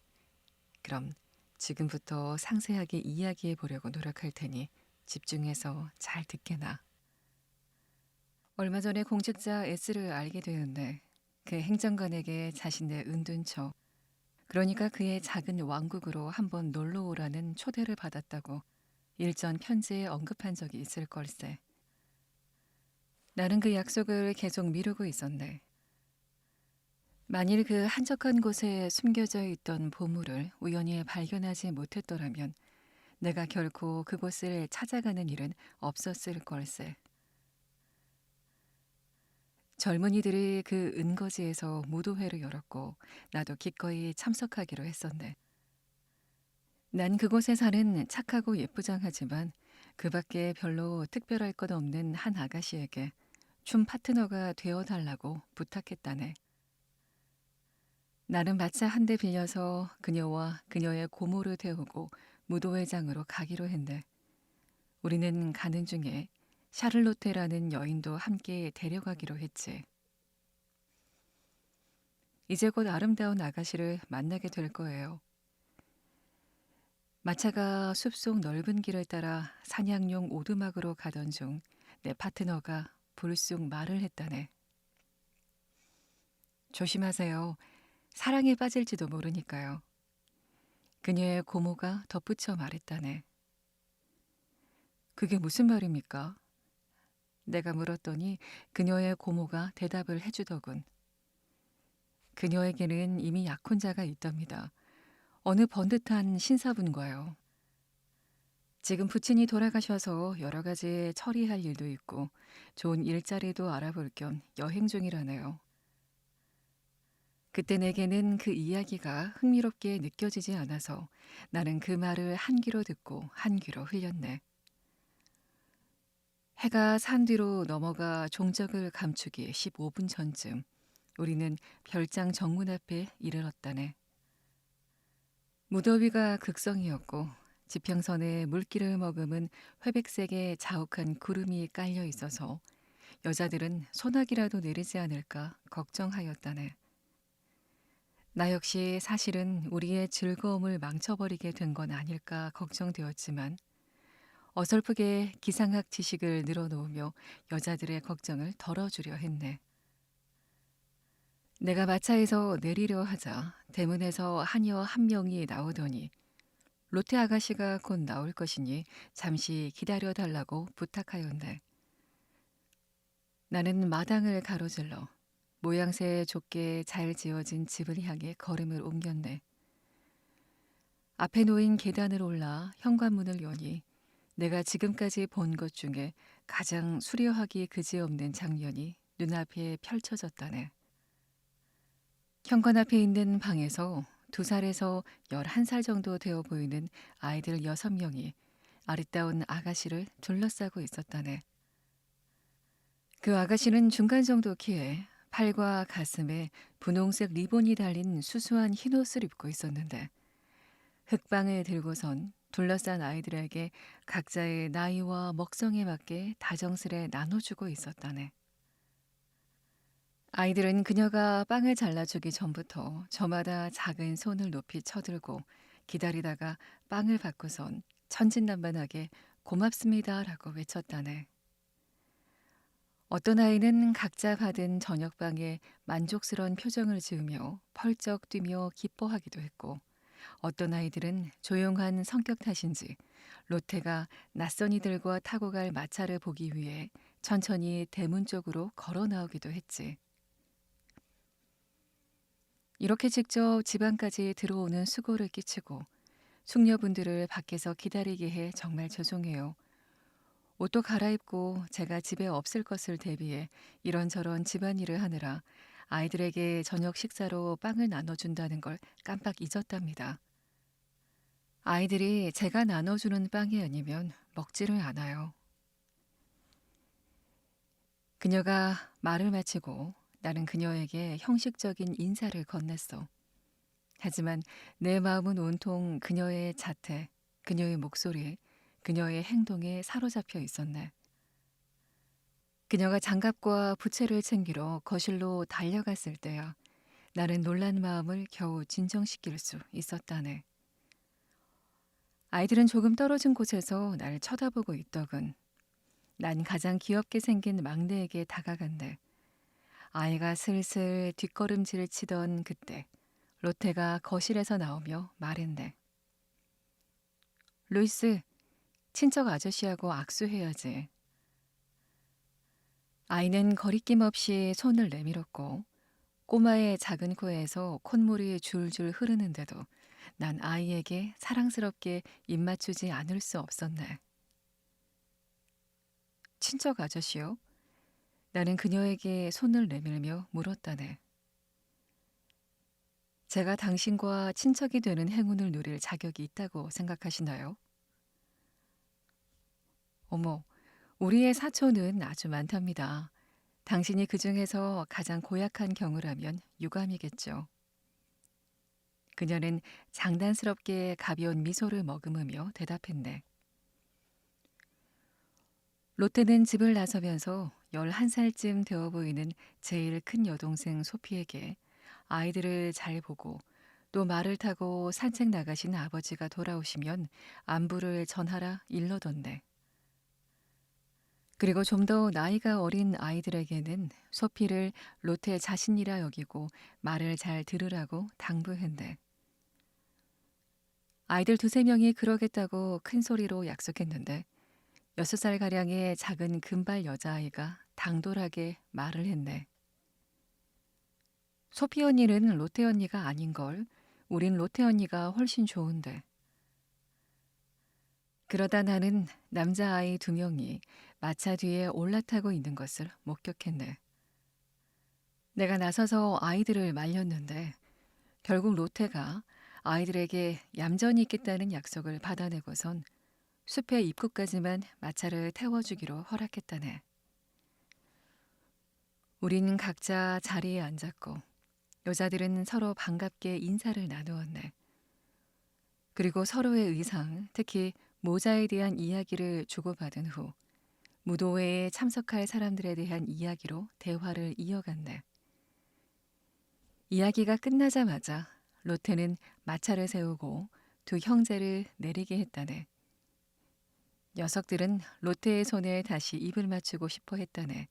그럼 지금부터 상세하게 이야기해 보려고 노력할 테니 집중해서 잘 듣게나. 얼마 전에 공직자 S를 알게 되었네. 그 행정관에게 자신의 은둔처, 그러니까 그의 작은 왕국으로 한번 놀러 오라는 초대를 받았다고 일전 편지에 언급한 적이 있을 걸세. 나는 그 약속을 계속 미루고 있었네. 만일 그 한적한 곳에 숨겨져 있던 보물을 우연히 발견하지 못했더라면 내가 결코 그곳을 찾아가는 일은 없었을 걸세. 젊은이들이 그 은거지에서 무도회를 열었고 나도 기꺼이 참석하기로 했었네. 난 그곳에 사는 착하고 예쁘장하지만 그 밖에 별로 특별할 것 없는 한 아가씨에게 춤 파트너가 되어달라고 부탁했다네. 나는 마차 한 대 빌려서 그녀와 그녀의 고모를 태우고 무도회장으로 가기로 했네. 우리는 가는 중에 샤를로테라는 여인도 함께 데려가기로 했지. 이제 곧 아름다운 아가씨를 만나게 될 거예요. 마차가 숲속 넓은 길을 따라 사냥용 오두막으로 가던 중 내 파트너가 불쑥 말을 했다네. 조심하세요. 사랑에 빠질지도 모르니까요. 그녀의 고모가 덧붙여 말했다네. 그게 무슨 말입니까? 내가 물었더니 그녀의 고모가 대답을 해주더군. 그녀에게는 이미 약혼자가 있답니다. 어느 번듯한 신사분과요. 지금 부친이 돌아가셔서 여러 가지 처리할 일도 있고 좋은 일자리도 알아볼 겸 여행 중이라네요. 그때 내게는 그 이야기가 흥미롭게 느껴지지 않아서 나는 그 말을 한 귀로 듣고 한 귀로 흘렸네. 해가 산 뒤로 넘어가 종적을 감추기 15분 전쯤 우리는 별장 정문 앞에 이르렀다네. 무더위가 극성이었고 지평선에 물기를 머금은 회백색의 자욱한 구름이 깔려 있어서 여자들은 소나기라도 내리지 않을까 걱정하였다네. 나 역시 사실은 우리의 즐거움을 망쳐버리게 된 건 아닐까 걱정되었지만 어설프게 기상학 지식을 늘어놓으며 여자들의 걱정을 덜어주려 했네. 내가 마차에서 내리려 하자 대문에서 하녀 한 명이 나오더니 로테 아가씨가 곧 나올 것이니 잠시 기다려 달라고 부탁하였네. 나는 마당을 가로질러 모양새 좋게 잘 지어진 집을 향해 걸음을 옮겼네. 앞에 놓인 계단을 올라 현관문을 여니 내가 지금까지 본 것 중에 가장 수려하기 그지없는 장면이 눈앞에 펼쳐졌다네. 현관 앞에 있는 방에서 2살에서 11살 정도 되어 보이는 아이들 6명이 아리따운 아가씨를 둘러싸고 있었다네. 그 아가씨는 중간 정도 키에 팔과 가슴에 분홍색 리본이 달린 수수한 흰옷을 입고 있었는데 흙방을 들고선 둘러싼 아이들에게 각자의 나이와 먹성에 맞게 다정스레 나눠주고 있었다네. 아이들은 그녀가 빵을 잘라주기 전부터 저마다 작은 손을 높이 쳐들고 기다리다가 빵을 받고선 천진난만하게 고맙습니다라고 외쳤다네. 어떤 아이는 각자 받은 저녁빵에 만족스러운 표정을 지으며 펄쩍 뛰며 기뻐하기도 했고 어떤 아이들은 조용한 성격 탓인지 로테가 낯선 이들과 타고 갈 마차를 보기 위해 천천히 대문 쪽으로 걸어 나오기도 했지. 이렇게 직접 집 안까지 들어오는 수고를 끼치고 숙녀분들을 밖에서 기다리게 해 정말 죄송해요. 옷도 갈아입고 제가 집에 없을 것을 대비해 이런저런 집안일을 하느라 아이들에게 저녁 식사로 빵을 나눠준다는 걸 깜빡 잊었답니다. 아이들이 제가 나눠주는 빵이 아니면 먹지를 않아요. 그녀가 말을 마치고 나는 그녀에게 형식적인 인사를 건넸어. 하지만 내 마음은 온통 그녀의 자태, 그녀의 목소리, 그녀의 행동에 사로잡혀 있었네. 그녀가 장갑과 부채를 챙기러 거실로 달려갔을 때야 나는 놀란 마음을 겨우 진정시킬 수 있었다네. 아이들은 조금 떨어진 곳에서 날 쳐다보고 있더군. 난 가장 귀엽게 생긴 막내에게 다가간대. 아이가 슬슬 뒷걸음질을 치던 그때 로테가 거실에서 나오며 말했네. 루이스, 친척 아저씨하고 악수해야지. 아이는 거리낌 없이 손을 내밀었고 꼬마의 작은 코에서 콧물이 줄줄 흐르는데도 난 아이에게 사랑스럽게 입맞추지 않을 수 없었네. 친척 아저씨요? 나는 그녀에게 손을 내밀며 물었다네. 제가 당신과 친척이 되는 행운을 누릴 자격이 있다고 생각하시나요? 어머, 우리의 사촌은 아주 많답니다. 당신이 그 중에서 가장 고약한 경우라면 유감이겠죠. 그녀는 장단스럽게 가벼운 미소를 머금으며 대답했네. 로테는 집을 나서면서 11살쯤 되어 보이는 제일 큰 여동생 소피에게 아이들을 잘 보고 또 말을 타고 산책 나가신 아버지가 돌아오시면 안부를 전하라 일러던데. 그리고 좀 더 나이가 어린 아이들에게는 소피를 로테 자신이라 여기고 말을 잘 들으라고 당부했네. 아이들 2~3명이 그러겠다고 큰 소리로 약속했는데 6살가량의 작은 금발 여자아이가 당돌하게 말을 했네. 소피 언니는 로테 언니가 아닌걸. 우린 로테 언니가 훨씬 좋은데. 그러다 나는 남자아이 2명이 마차 뒤에 올라타고 있는 것을 목격했네. 내가 나서서 아이들을 말렸는데 결국 로테가 아이들에게 얌전히 있겠다는 약속을 받아내고선 숲의 입구까지만 마차를 태워주기로 허락했다네. 우린 각자 자리에 앉았고 여자들은 서로 반갑게 인사를 나누었네. 그리고 서로의 의상, 특히 모자에 대한 이야기를 주고받은 후 무도회에 참석할 사람들에 대한 이야기로 대화를 이어갔네. 이야기가 끝나자마자 로테는 마차를 세우고 두 형제를 내리게 했다네. 녀석들은 로테의 손에 다시 입을 맞추고 싶어 했다네.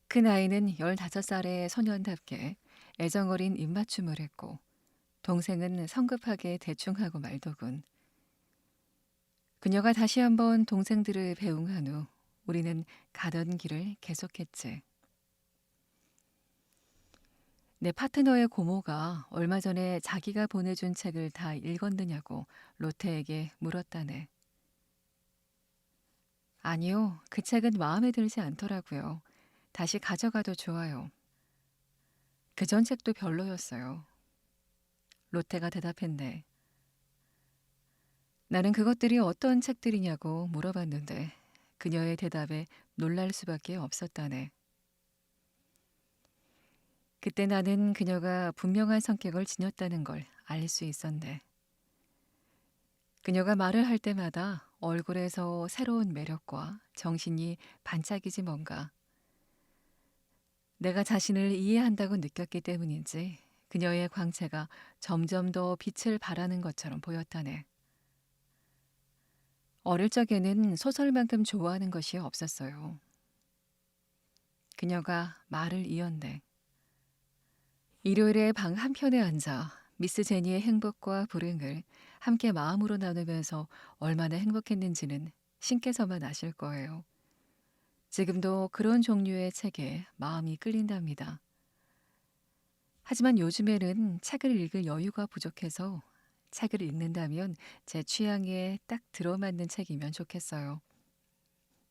큰 아이는 15살의 소년답게 애정어린 입맞춤을 했고 동생은 성급하게 대충하고 말더군. 그녀가 다시 한번 동생들을 배웅한 후 우리는 가던 길을 계속했지. 내 파트너의 고모가 얼마 전에 자기가 보내준 책을 다 읽었느냐고 로테에게 물었다네. 아니요, 그 책은 마음에 들지 않더라고요. 다시 가져가도 좋아요. 그 전 책도 별로였어요. 로테가 대답했네. 나는 그것들이 어떤 책들이냐고 물어봤는데 그녀의 대답에 놀랄 수밖에 없었다네. 그때 나는 그녀가 분명한 성격을 지녔다는 걸 알 수 있었네. 그녀가 말을 할 때마다 얼굴에서 새로운 매력과 정신이 반짝이지 뭔가. 내가 자신을 이해한다고 느꼈기 때문인지 그녀의 광채가 점점 더 빛을 발하는 것처럼 보였다네. 어릴 적에는 소설만큼 좋아하는 것이 없었어요. 그녀가 말을 이었네. 일요일에 방 한편에 앉아 미스 제니의 행복과 불행을 함께 마음으로 나누면서 얼마나 행복했는지는 신께서만 아실 거예요. 지금도 그런 종류의 책에 마음이 끌린답니다. 하지만 요즘에는 책을 읽을 여유가 부족해서 책을 읽는다면 제 취향에 딱 들어맞는 책이면 좋겠어요.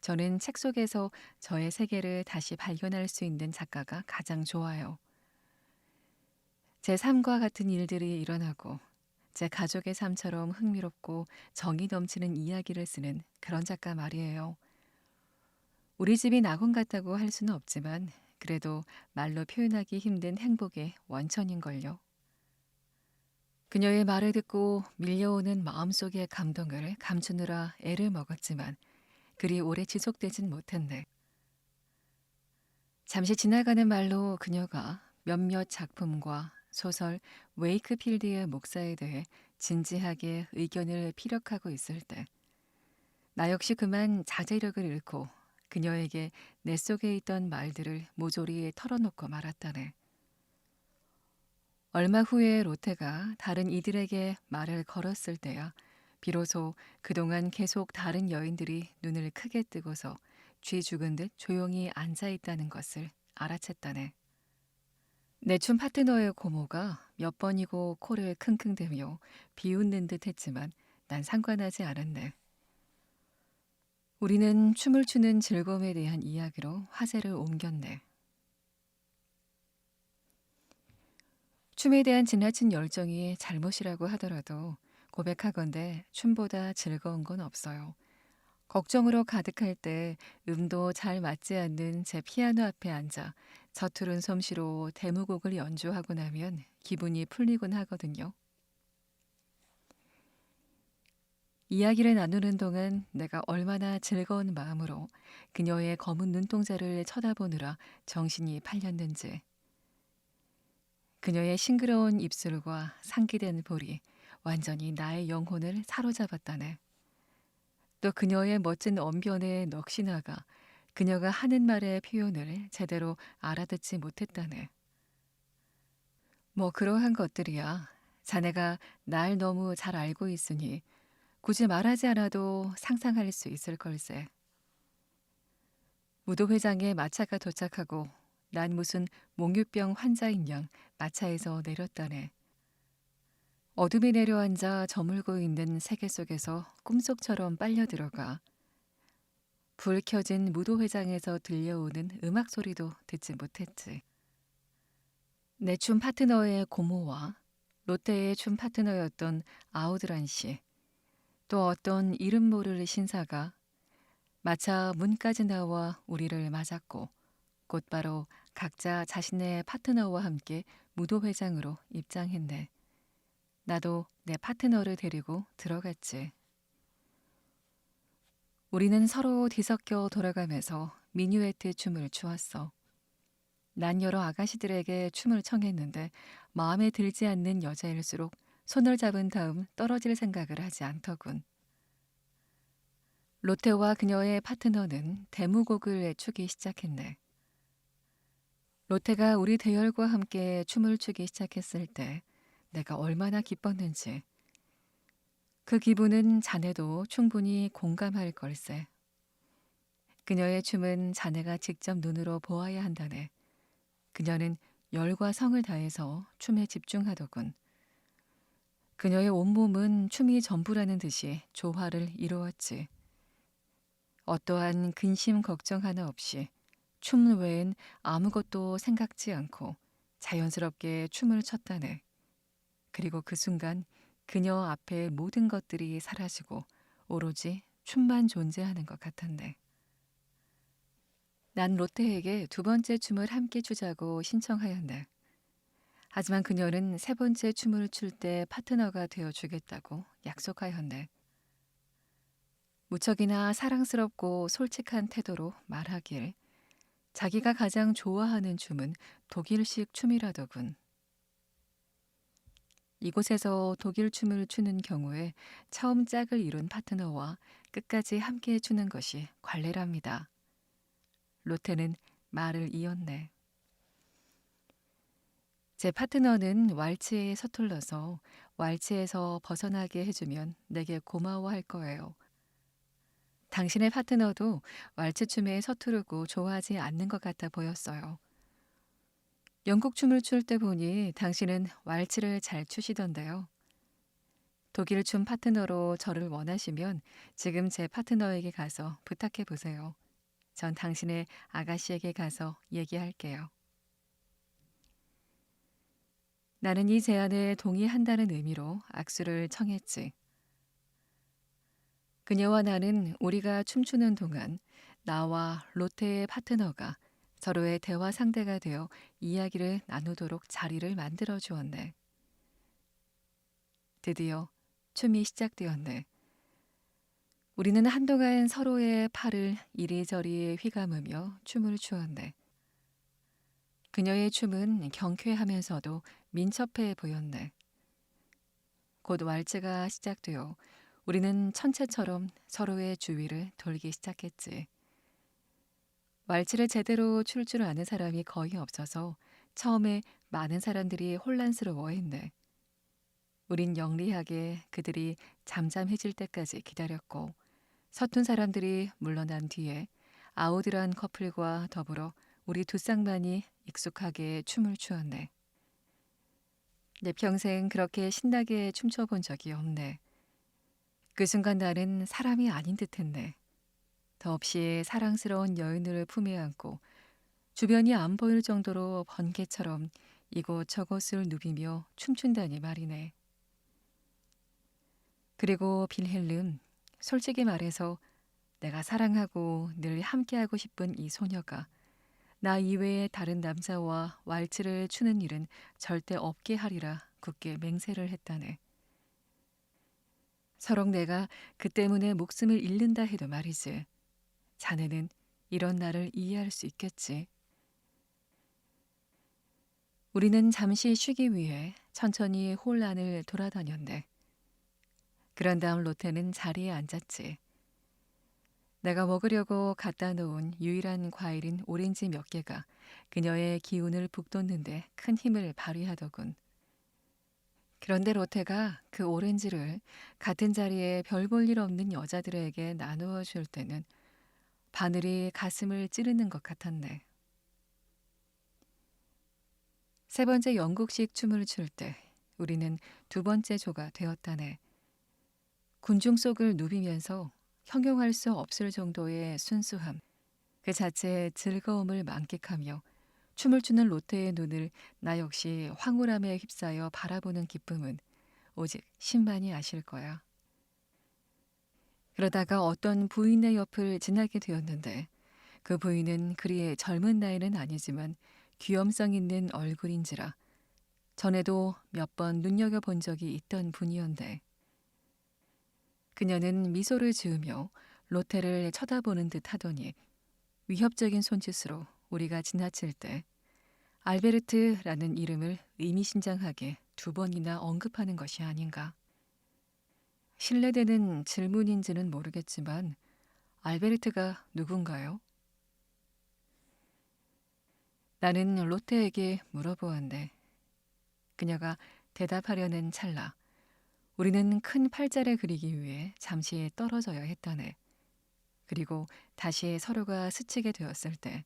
저는 책 속에서 저의 세계를 다시 발견할 수 있는 작가가 가장 좋아요. 제 삶과 같은 일들이 일어나고 제 가족의 삶처럼 흥미롭고 정이 넘치는 이야기를 쓰는 그런 작가 말이에요. 우리 집이 낙원 같다고 할 수는 없지만 그래도 말로 표현하기 힘든 행복의 원천인걸요. 그녀의 말을 듣고 밀려오는 마음속의 감동을 감추느라 애를 먹었지만 그리 오래 지속되진 못했네. 잠시 지나가는 말로 그녀가 몇몇 작품과 소설 웨이크필드의 목사에 대해 진지하게 의견을 피력하고 있을 때, 나 역시 그만 자제력을 잃고 그녀에게 내 속에 있던 말들을 모조리 털어놓고 말았다네. 얼마 후에 로테가 다른 이들에게 말을 걸었을 때야 비로소 그동안 계속 다른 여인들이 눈을 크게 뜨고서 쥐 죽은 듯 조용히 앉아 있다는 것을 알아챘다네. 내 춤 파트너의 고모가 몇 번이고 코를 킁킁대며 비웃는 듯 했지만 난 상관하지 않았네. 우리는 춤을 추는 즐거움에 대한 이야기로 화제를 옮겼네. 춤에 대한 지나친 열정이 잘못이라고 하더라도 고백하건대 춤보다 즐거운 건 없어요. 걱정으로 가득할 때 음도 잘 맞지 않는 제 피아노 앞에 앉아 서투른 솜씨로 데모곡을 연주하고 나면 기분이 풀리곤 하거든요. 이야기를 나누는 동안 내가 얼마나 즐거운 마음으로 그녀의 검은 눈동자를 쳐다보느라 정신이 팔렸는지, 그녀의 싱그러운 입술과 상기된 볼이 완전히 나의 영혼을 사로잡았다네. 또 그녀의 멋진 언변에 넋이 나가 그녀가 하는 말의 표현을 제대로 알아듣지 못했다네. 뭐 그러한 것들이야. 자네가 날 너무 잘 알고 있으니 굳이 말하지 않아도 상상할 수 있을 걸세. 무도회장에 마차가 도착하고 난 무슨 몽유병 환자인 양 마차에서 내렸다네. 어둠이 내려앉아 저물고 있는 세계 속에서 꿈속처럼 빨려 들어가 불 켜진 무도회장에서 들려오는 음악 소리도 듣지 못했지. 내 춤 파트너의 고모와 롯데의 춤 파트너였던 아우드란 씨, 또 어떤 이름 모를 신사가 마차 문까지 나와 우리를 맞았고 곧바로 각자 자신의 파트너와 함께 무도회장으로 입장했네. 나도 내 파트너를 데리고 들어갔지. 우리는 서로 뒤섞여 돌아가면서 미뉴에트 춤을 추었어. 난 여러 아가씨들에게 춤을 청했는데 마음에 들지 않는 여자일수록 손을 잡은 다음 떨어질 생각을 하지 않더군. 로테와 그녀의 파트너는 데무곡을 추기 시작했네. 로테가 우리 대열과 함께 춤을 추기 시작했을 때 내가 얼마나 기뻤는지. 그 기분은 자네도 충분히 공감할 걸세. 그녀의 춤은 자네가 직접 눈으로 보아야 한다네. 그녀는 열과 성을 다해서 춤에 집중하더군. 그녀의 온몸은 춤이 전부라는 듯이 조화를 이루었지. 어떠한 근심 걱정 하나 없이 춤 외엔 아무것도 생각지 않고 자연스럽게 춤을 췄다네. 그리고 그 순간 그녀 앞에 모든 것들이 사라지고 오로지 춤만 존재하는 것 같았네. 난 로테에게 두 번째 춤을 함께 추자고 신청하였네. 하지만 그녀는 세 번째 춤을 출 때 파트너가 되어 주겠다고 약속하였네. 무척이나 사랑스럽고 솔직한 태도로 말하길 자기가 가장 좋아하는 춤은 독일식 춤이라더군. 이곳에서 독일 춤을 추는 경우에 처음 짝을 이룬 파트너와 끝까지 함께 추는 것이 관례랍니다. 로테는 말을 이었네. 제 파트너는 왈츠에 서툴러서 왈츠에서 벗어나게 해주면 내게 고마워할 거예요. 당신의 파트너도 왈츠 춤에 서투르고 좋아하지 않는 것 같아 보였어요. 영국 춤을 출 때 보니 당신은 왈츠를 잘 추시던데요. 독일 춤 파트너로 저를 원하시면 지금 제 파트너에게 가서 부탁해 보세요. 전 당신의 아가씨에게 가서 얘기할게요. 나는 이 제안에 동의한다는 의미로 악수를 청했지. 그녀와 나는 우리가 춤추는 동안 나와 로테의 파트너가 서로의 대화 상대가 되어 이야기를 나누도록 자리를 만들어 주었네. 드디어 춤이 시작되었네. 우리는 한동안 서로의 팔을 이리저리 휘감으며 춤을 추었네. 그녀의 춤은 경쾌하면서도 민첩해 보였네. 곧 왈츠가 시작되어 우리는 천체처럼 서로의 주위를 돌기 시작했지. 왈츠를 제대로 출 줄 아는 사람이 거의 없어서 처음에 많은 사람들이 혼란스러워했네. 우린 영리하게 그들이 잠잠해질 때까지 기다렸고 서툰 사람들이 물러난 뒤에 아우드란 커플과 더불어 우리 두 쌍만이 익숙하게 춤을 추었네. 내 평생 그렇게 신나게 춤춰본 적이 없네. 그 순간 나는 사람이 아닌 듯했네. 더없이 사랑스러운 여인을 품에 안고 주변이 안 보일 정도로 번개처럼 이곳저곳을 누비며 춤춘다니 말이네. 그리고 빌헬름, 솔직히 말해서 내가 사랑하고 늘 함께하고 싶은 이 소녀가 나 이외의 다른 남자와 왈츠를 추는 일은 절대 없게 하리라 굳게 맹세를 했다네. 서록 내가 그 때문에 목숨을 잃는다 해도 말이지. 자네는 이런 나를 이해할 수 있겠지. 우리는 잠시 쉬기 위해 천천히 홀 안을 돌아다녔네. 그런 다음 로테는 자리에 앉았지. 내가 먹으려고 갖다 놓은 유일한 과일인 오렌지 몇 개가 그녀의 기운을 북돋는데 큰 힘을 발휘하더군. 그런데 로테가 그 오렌지를 같은 자리에 별 볼 일 없는 여자들에게 나누어 줄 때는 바늘이 가슴을 찌르는 것 같았네. 세 번째 영국식 춤을 출 때 우리는 두 번째 조가 되었다네. 군중 속을 누비면서 형용할 수 없을 정도의 순수함, 그 자체의 즐거움을 만끽하며 춤을 추는 로테의 눈을 나 역시 황홀함에 휩싸여 바라보는 기쁨은 오직 신만이 아실 거야. 그러다가 어떤 부인의 옆을 지나게 되었는데 그 부인은 그리 젊은 나이는 아니지만 귀염성 있는 얼굴인지라 전에도 몇 번 눈여겨본 적이 있던 분이었는데 그녀는 미소를 지으며 로테를 쳐다보는 듯 하더니 위협적인 손짓으로 우리가 지나칠 때 알베르트라는 이름을 의미심장하게 두 번이나 언급하는 것이 아닌가. 신뢰되는 질문인지는 모르겠지만 알베르트가 누군가요? 나는 로테에게 물어보았는데 그녀가 대답하려는 찰나 우리는 큰 팔자를 그리기 위해 잠시 떨어져야 했다네. 그리고 다시 서로가 스치게 되었을 때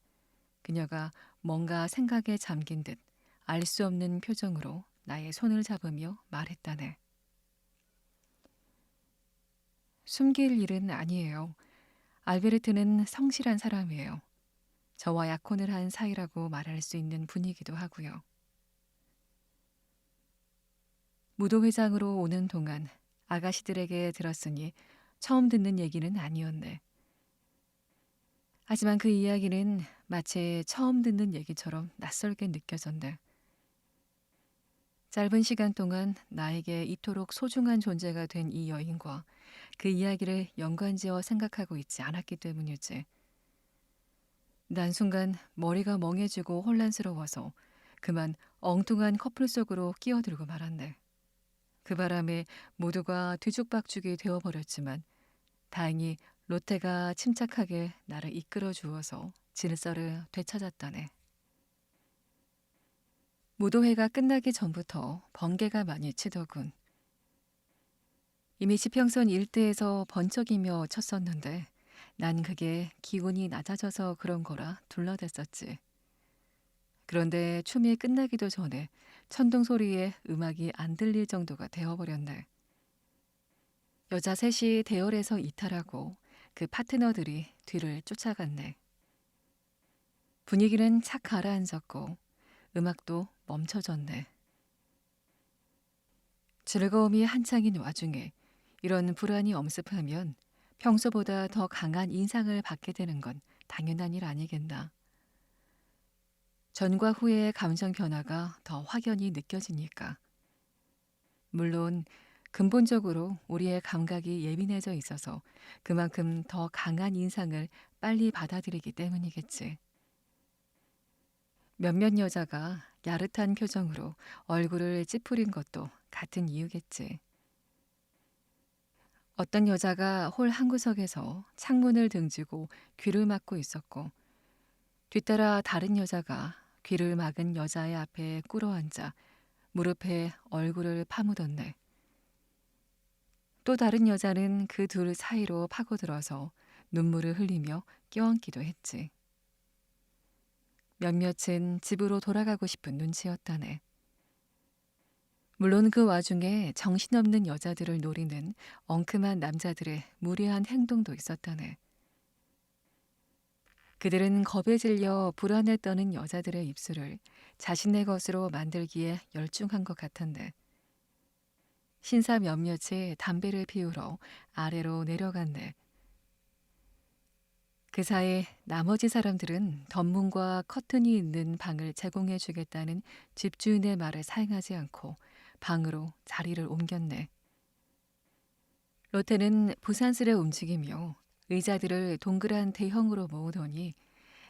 그녀가 뭔가 생각에 잠긴 듯 알 수 없는 표정으로 나의 손을 잡으며 말했다네. 숨길 일은 아니에요. 알베르트는 성실한 사람이에요. 저와 약혼을 한 사이라고 말할 수 있는 분이기도 하고요. 무도회장으로 오는 동안 아가씨들에게 들었으니 처음 듣는 얘기는 아니었네. 하지만 그 이야기는 마치 처음 듣는 얘기처럼 낯설게 느껴졌네. 짧은 시간 동안 나에게 이토록 소중한 존재가 된 이 여인과 그 이야기를 연관지어 생각하고 있지 않았기 때문이지. 난 순간 머리가 멍해지고 혼란스러워서 그만 엉뚱한 커플 속으로 끼어들고 말았네. 그 바람에 모두가 뒤죽박죽이 되어버렸지만 다행히 로테가 침착하게 나를 이끌어 주어서 질서를 되찾았다네. 무도회가 끝나기 전부터 번개가 많이 치더군. 이미 지평선 일대에서 번쩍이며 쳤었는데 난 그게 기온이 낮아져서 그런 거라 둘러댔었지. 그런데 춤이 끝나기도 전에 천둥 소리에 음악이 안 들릴 정도가 되어버렸네. 여자 셋이 대열에서 이탈하고 그 파트너들이 뒤를 쫓아갔네. 분위기는 착 가라앉았고 음악도 멈춰졌네. 즐거움이 한창인 와중에 이런 불안이 엄습하면 평소보다 더 강한 인상을 받게 되는 건 당연한 일 아니겠나. 전과 후의 감정 변화가 더 확연히 느껴지니까. 물론 근본적으로 우리의 감각이 예민해져 있어서 그만큼 더 강한 인상을 빨리 받아들이기 때문이겠지. 몇몇 여자가 야릇한 표정으로 얼굴을 찌푸린 것도 같은 이유겠지. 어떤 여자가 홀 한 구석에서 창문을 등지고 귀를 막고 있었고 뒤따라 다른 여자가 귀를 막은 여자의 앞에 꿇어앉아 무릎에 얼굴을 파묻었네. 또 다른 여자는 그 둘 사이로 파고들어서 눈물을 흘리며 껴안기도 했지. 몇몇은 집으로 돌아가고 싶은 눈치였다네. 물론 그 와중에 정신없는 여자들을 노리는 엉큼한 남자들의 무례한 행동도 있었다네. 그들은 겁에 질려 불안에 떠는 여자들의 입술을 자신의 것으로 만들기에 열중한 것 같은데 신사 몇몇이 담배를 피우러 아래로 내려갔네. 그 사이 나머지 사람들은 덧문과 커튼이 있는 방을 제공해 주겠다는 집주인의 말을 사용하지 않고 방으로 자리를 옮겼네. 로테는 부산스레 움직이며 의자들을 동그란 대형으로 모으더니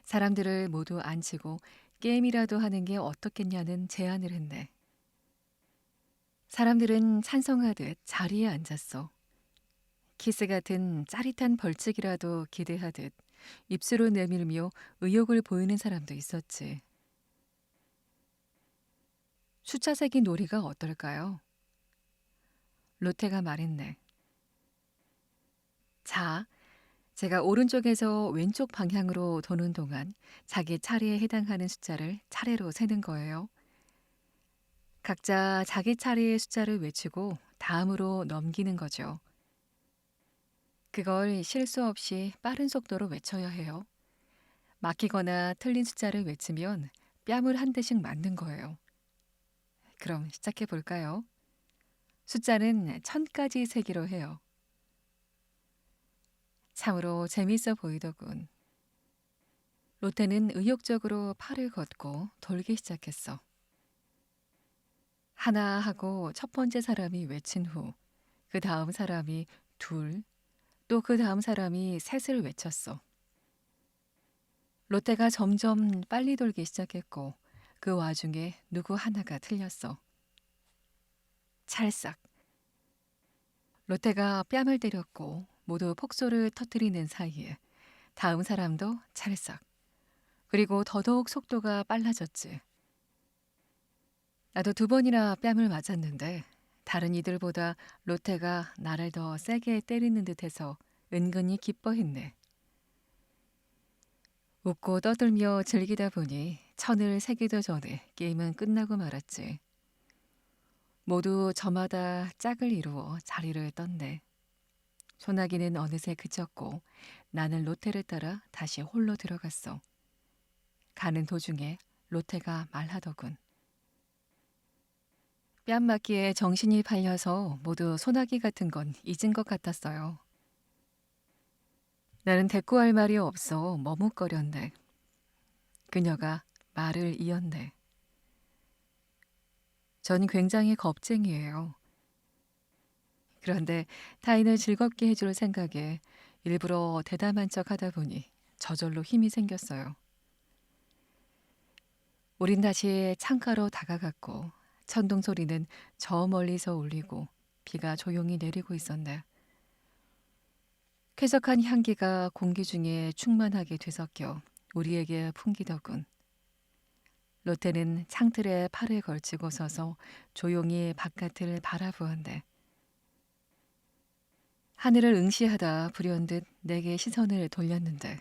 사람들을 모두 앉히고 게임이라도 하는 게 어떻겠냐는 제안을 했네. 사람들은 찬성하듯 자리에 앉았어. 키스 같은 짜릿한 벌칙이라도 기대하듯 입술을 내밀며 의욕을 보이는 사람도 있었지. 숫자 세기 놀이가 어떨까요? 로테가 말했네. 자, 제가 오른쪽에서 왼쪽 방향으로 도는 동안 자기 차례에 해당하는 숫자를 차례로 세는 거예요. 각자 자기 차례의 숫자를 외치고 다음으로 넘기는 거죠. 그걸 실수 없이 빠른 속도로 외쳐야 해요. 막히거나 틀린 숫자를 외치면 뺨을 한 대씩 맞는 거예요. 그럼 시작해 볼까요? 숫자는 1000까지 세기로 해요. 참으로 재미있어 보이더군. 로테는 의욕적으로 팔을 걷고 돌기 시작했어. 하나 하고 첫 번째 사람이 외친 후 그 다음 사람이 둘, 또 그 다음 사람이 셋을 외쳤어. 로테가 점점 빨리 돌기 시작했고 그 와중에 누구 하나가 틀렸어. 찰싹. 로테가 뺨을 때렸고 모두 폭소를 터뜨리는 사이에 다음 사람도 찰싹. 그리고 더더욱 속도가 빨라졌지. 나도 2번이나 뺨을 맞았는데 다른 이들보다 로테가 나를 더 세게 때리는 듯해서 은근히 기뻐했네. 웃고 떠들며 즐기다 보니 천을 세기도 전에 게임은 끝나고 말았지. 모두 저마다 짝을 이루어 자리를 떴네. 소나기는 어느새 그쳤고 나는 로테를 따라 다시 홀로 들어갔어. 가는 도중에 로테가 말하더군. 뺨 맞기에 정신이 팔려서 모두 소나기 같은 건 잊은 것 같았어요. 나는 대꾸할 말이 없어 머뭇거렸네. 그녀가 말을 이었네. 전 굉장히 겁쟁이에요. 그런데 타인을 즐겁게 해줄 생각에 일부러 대담한 척 하다 보니 저절로 힘이 생겼어요. 우린 다시 창가로 다가갔고 천둥 소리는 저 멀리서 울리고 비가 조용히 내리고 있었네. 쾌적한 향기가 공기 중에 충만하게 뒤섞여 우리에게 풍기더군. 로테는 창틀에 팔을 걸치고 서서 조용히 바깥을 바라보았네. 하늘을 응시하다 불현듯 내게 시선을 돌렸는데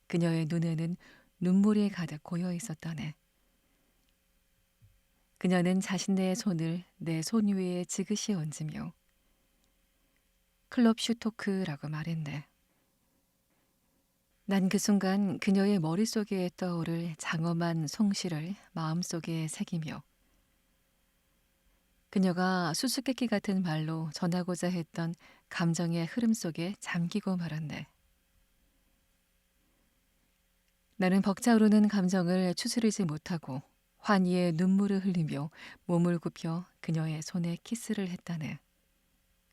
그녀의 눈에는 눈물이 가득 고여 있었다네. 그녀는 자신의 손을 내 손 위에 지그시 얹으며 클럽 슈토크라고 말했네. 난 그 순간 그녀의 머릿속에 떠오를 장엄한 송시를 마음속에 새기며 그녀가 수수께끼 같은 말로 전하고자 했던 감정의 흐름 속에 잠기고 말았네. 나는 벅차오르는 감정을 추스르지 못하고 환희의 눈물을 흘리며 몸을 굽혀 그녀의 손에 키스를 했다네.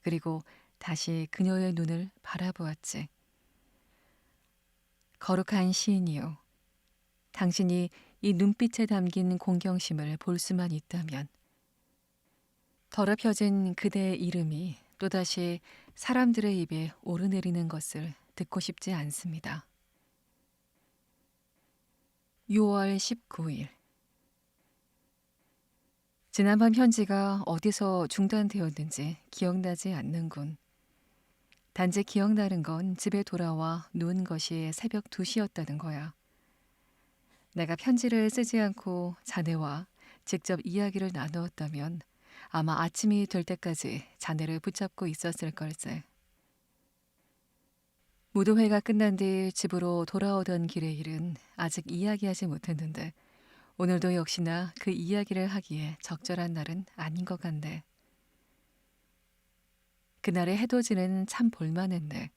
그리고 다시 그녀의 눈을 바라보았지. 거룩한 시인이요. 당신이 이 눈빛에 담긴 공경심을 볼 수만 있다면 더럽혀진 그대의 이름이 또다시 사람들의 입에 오르내리는 것을 듣고 싶지 않습니다. 6월 19일. 지난밤 편지가 어디서 중단되었는지 기억나지 않는군. 단지 기억나는 건 집에 돌아와 누운 것이 새벽 2시였다는 거야. 내가 편지를 쓰지 않고 자네와 직접 이야기를 나누었다면 아마 아침이 될 때까지 자네를 붙잡고 있었을 걸세. 무도회가 끝난 뒤 집으로 돌아오던 길의 일은 아직 이야기하지 못했는데 오늘도 역시나 그 이야기를 하기에 적절한 날은 아닌 것 같네. 그날의 해돋이는 참 볼만했네.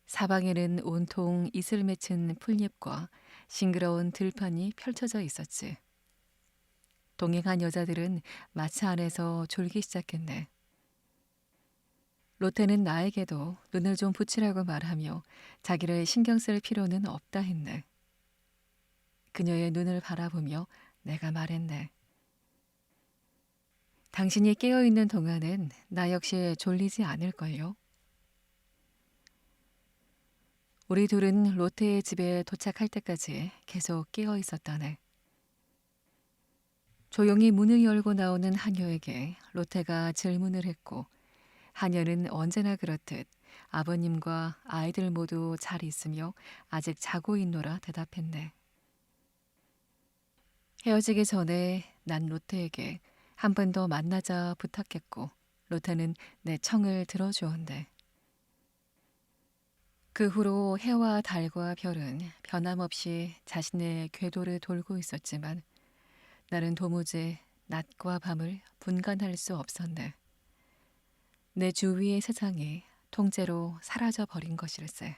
사방에는 온통 이슬 맺힌 풀잎과 싱그러운 들판이 펼쳐져 있었지. 동행한 여자들은 마차 안에서 졸기 시작했네. 로테는 나에게도 눈을 좀 붙이라고 말하며 자기를 신경 쓸 필요는 없다 했네. 그녀의 눈을 바라보며 내가 말했네. 당신이 깨어있는 동안은 나 역시 졸리지 않을걸요. 우리 둘은 로테의 집에 도착할 때까지 계속 깨어 있었다네. 조용히 문을 열고 나오는 하녀에게 로테가 질문을 했고 하녀는 언제나 그렇듯 아버님과 아이들 모두 잘 있으며 아직 자고 있노라 대답했네. 헤어지기 전에 난 로테에게 한 번 더 만나자 부탁했고 로테는 내 청을 들어주었네. 그 후로 해와 달과 별은 변함없이 자신의 궤도를 돌고 있었지만 나는 도무지 낮과 밤을 분간할 수 없었네. 내 주위의 세상이 통째로 사라져 버린 것일세.